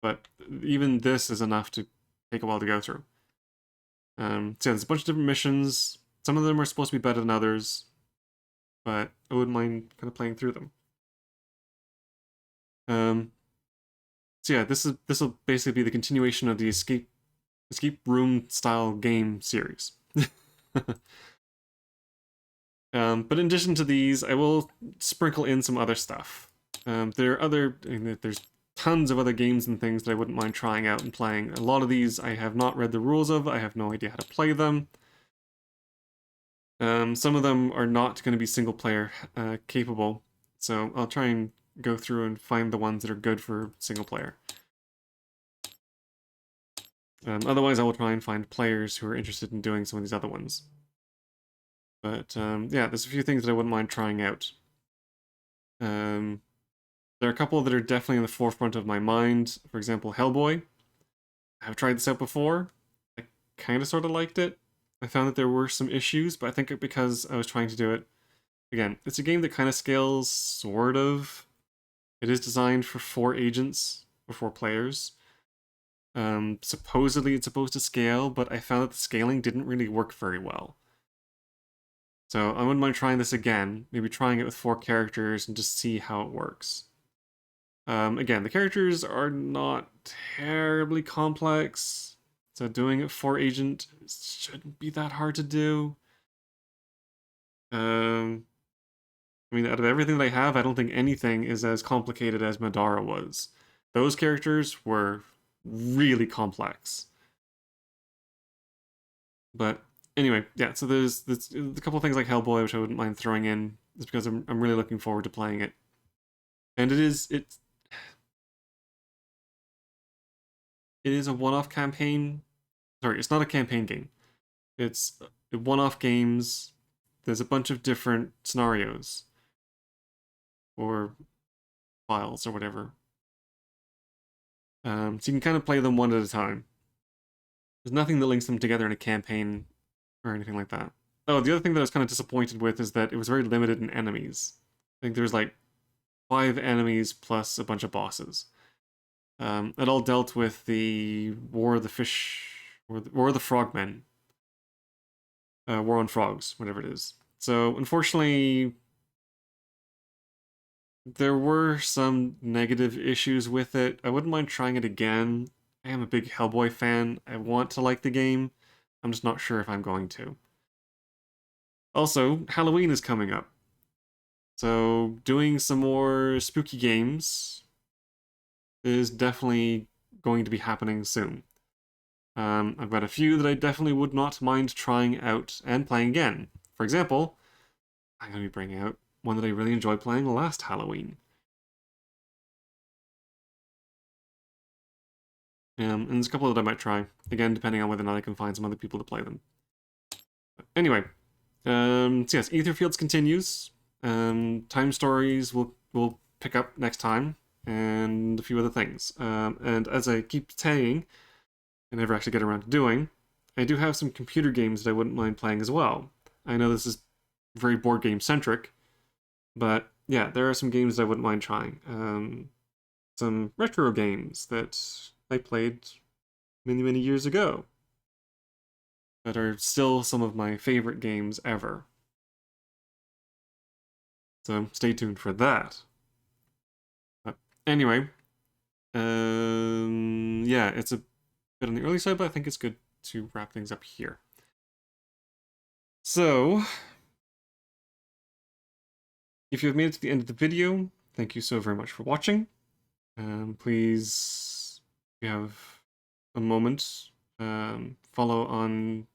S1: But even this is enough to take a while to go through. So yeah, there's a bunch of different missions. Some of them are supposed to be better than others. but I wouldn't mind kind of playing through them. So yeah, this will basically be the continuation of the escape room style game series. But in addition to these, I will sprinkle in some other stuff. There's tons of other games and things that I wouldn't mind trying out and playing. A lot of these I have not read the rules of. I have no idea how to play them. Some of them are not going to be single player capable, so I'll try and go through and find the ones that are good for single player. Otherwise, I will try and find players who are interested in doing some of these other ones. But yeah, there's a few things that I wouldn't mind trying out. There are a couple that are definitely in the forefront of my mind. For example, Hellboy. I've tried this out before. I kind of sort of liked it. I found that there were some issues, but I think because I was trying to do it, again, it's a game that kind of scales, sort of. It is designed for 4 agents, or 4 players. Supposedly it's supposed to scale, but I found that the scaling didn't really work very well. So I wouldn't mind trying this again, maybe trying it with 4 characters and just see how it works. Again, the characters are not terribly complex, so doing it 4 agent shouldn't be that hard to do. I mean, out of everything that I have, I don't think anything is as complicated as Madara was. Those characters were really complex. But anyway, yeah, so there's a couple of things like Hellboy, which I wouldn't mind throwing in, just because I'm really looking forward to playing it. And it is a one-off campaign. Sorry, it's not a campaign game. It's one-off games. There's a bunch of different scenarios or files or whatever. So you can kind of play them one at a time. There's nothing that links them together in a campaign or anything like that. Oh, the other thing that I was kind of disappointed with is that it was very limited in enemies. I think there's like 5 enemies plus a bunch of bosses. It all dealt with the War of the Fish, or War of the Frogmen. War on Frogs, whatever it is. So, unfortunately, there were some negative issues with it. I wouldn't mind trying it again. I am a big Hellboy fan. I want to like the game. I'm just not sure if I'm going to. Also, Halloween is coming up. So, doing some more spooky games is definitely going to be happening soon. I've got a few that I definitely would not mind trying out and playing again. For example, I'm going to be bringing out one that I really enjoyed playing last Halloween. And there's a couple that I might try, again, depending on whether or not I can find some other people to play them. But anyway, so yes, Aetherfields continues. Time Stories will pick up next time, and a few other things. And as I keep saying, I never actually get around to doing, I do have some computer games that I wouldn't mind playing as well. I know this is very board game centric, but yeah, there are some games that I wouldn't mind trying. Some retro games that I played many, many years ago that are still some of my favorite games ever. So stay tuned for that. But anyway, yeah, it's a bit on the early side, but I think it's good to wrap things up here. So, if you've made it to the end of the video, thank you so very much for watching. Please, if you have a moment, follow on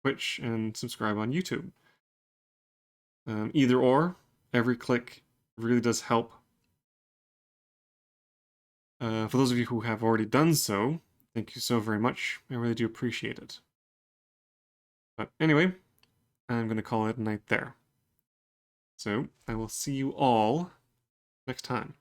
S1: Twitch and subscribe on YouTube. Either or, every click really does help. For those of you who have already done so, thank you so very much. I really do appreciate it. But anyway, I'm going to call it a night there. So, I will see you all next time.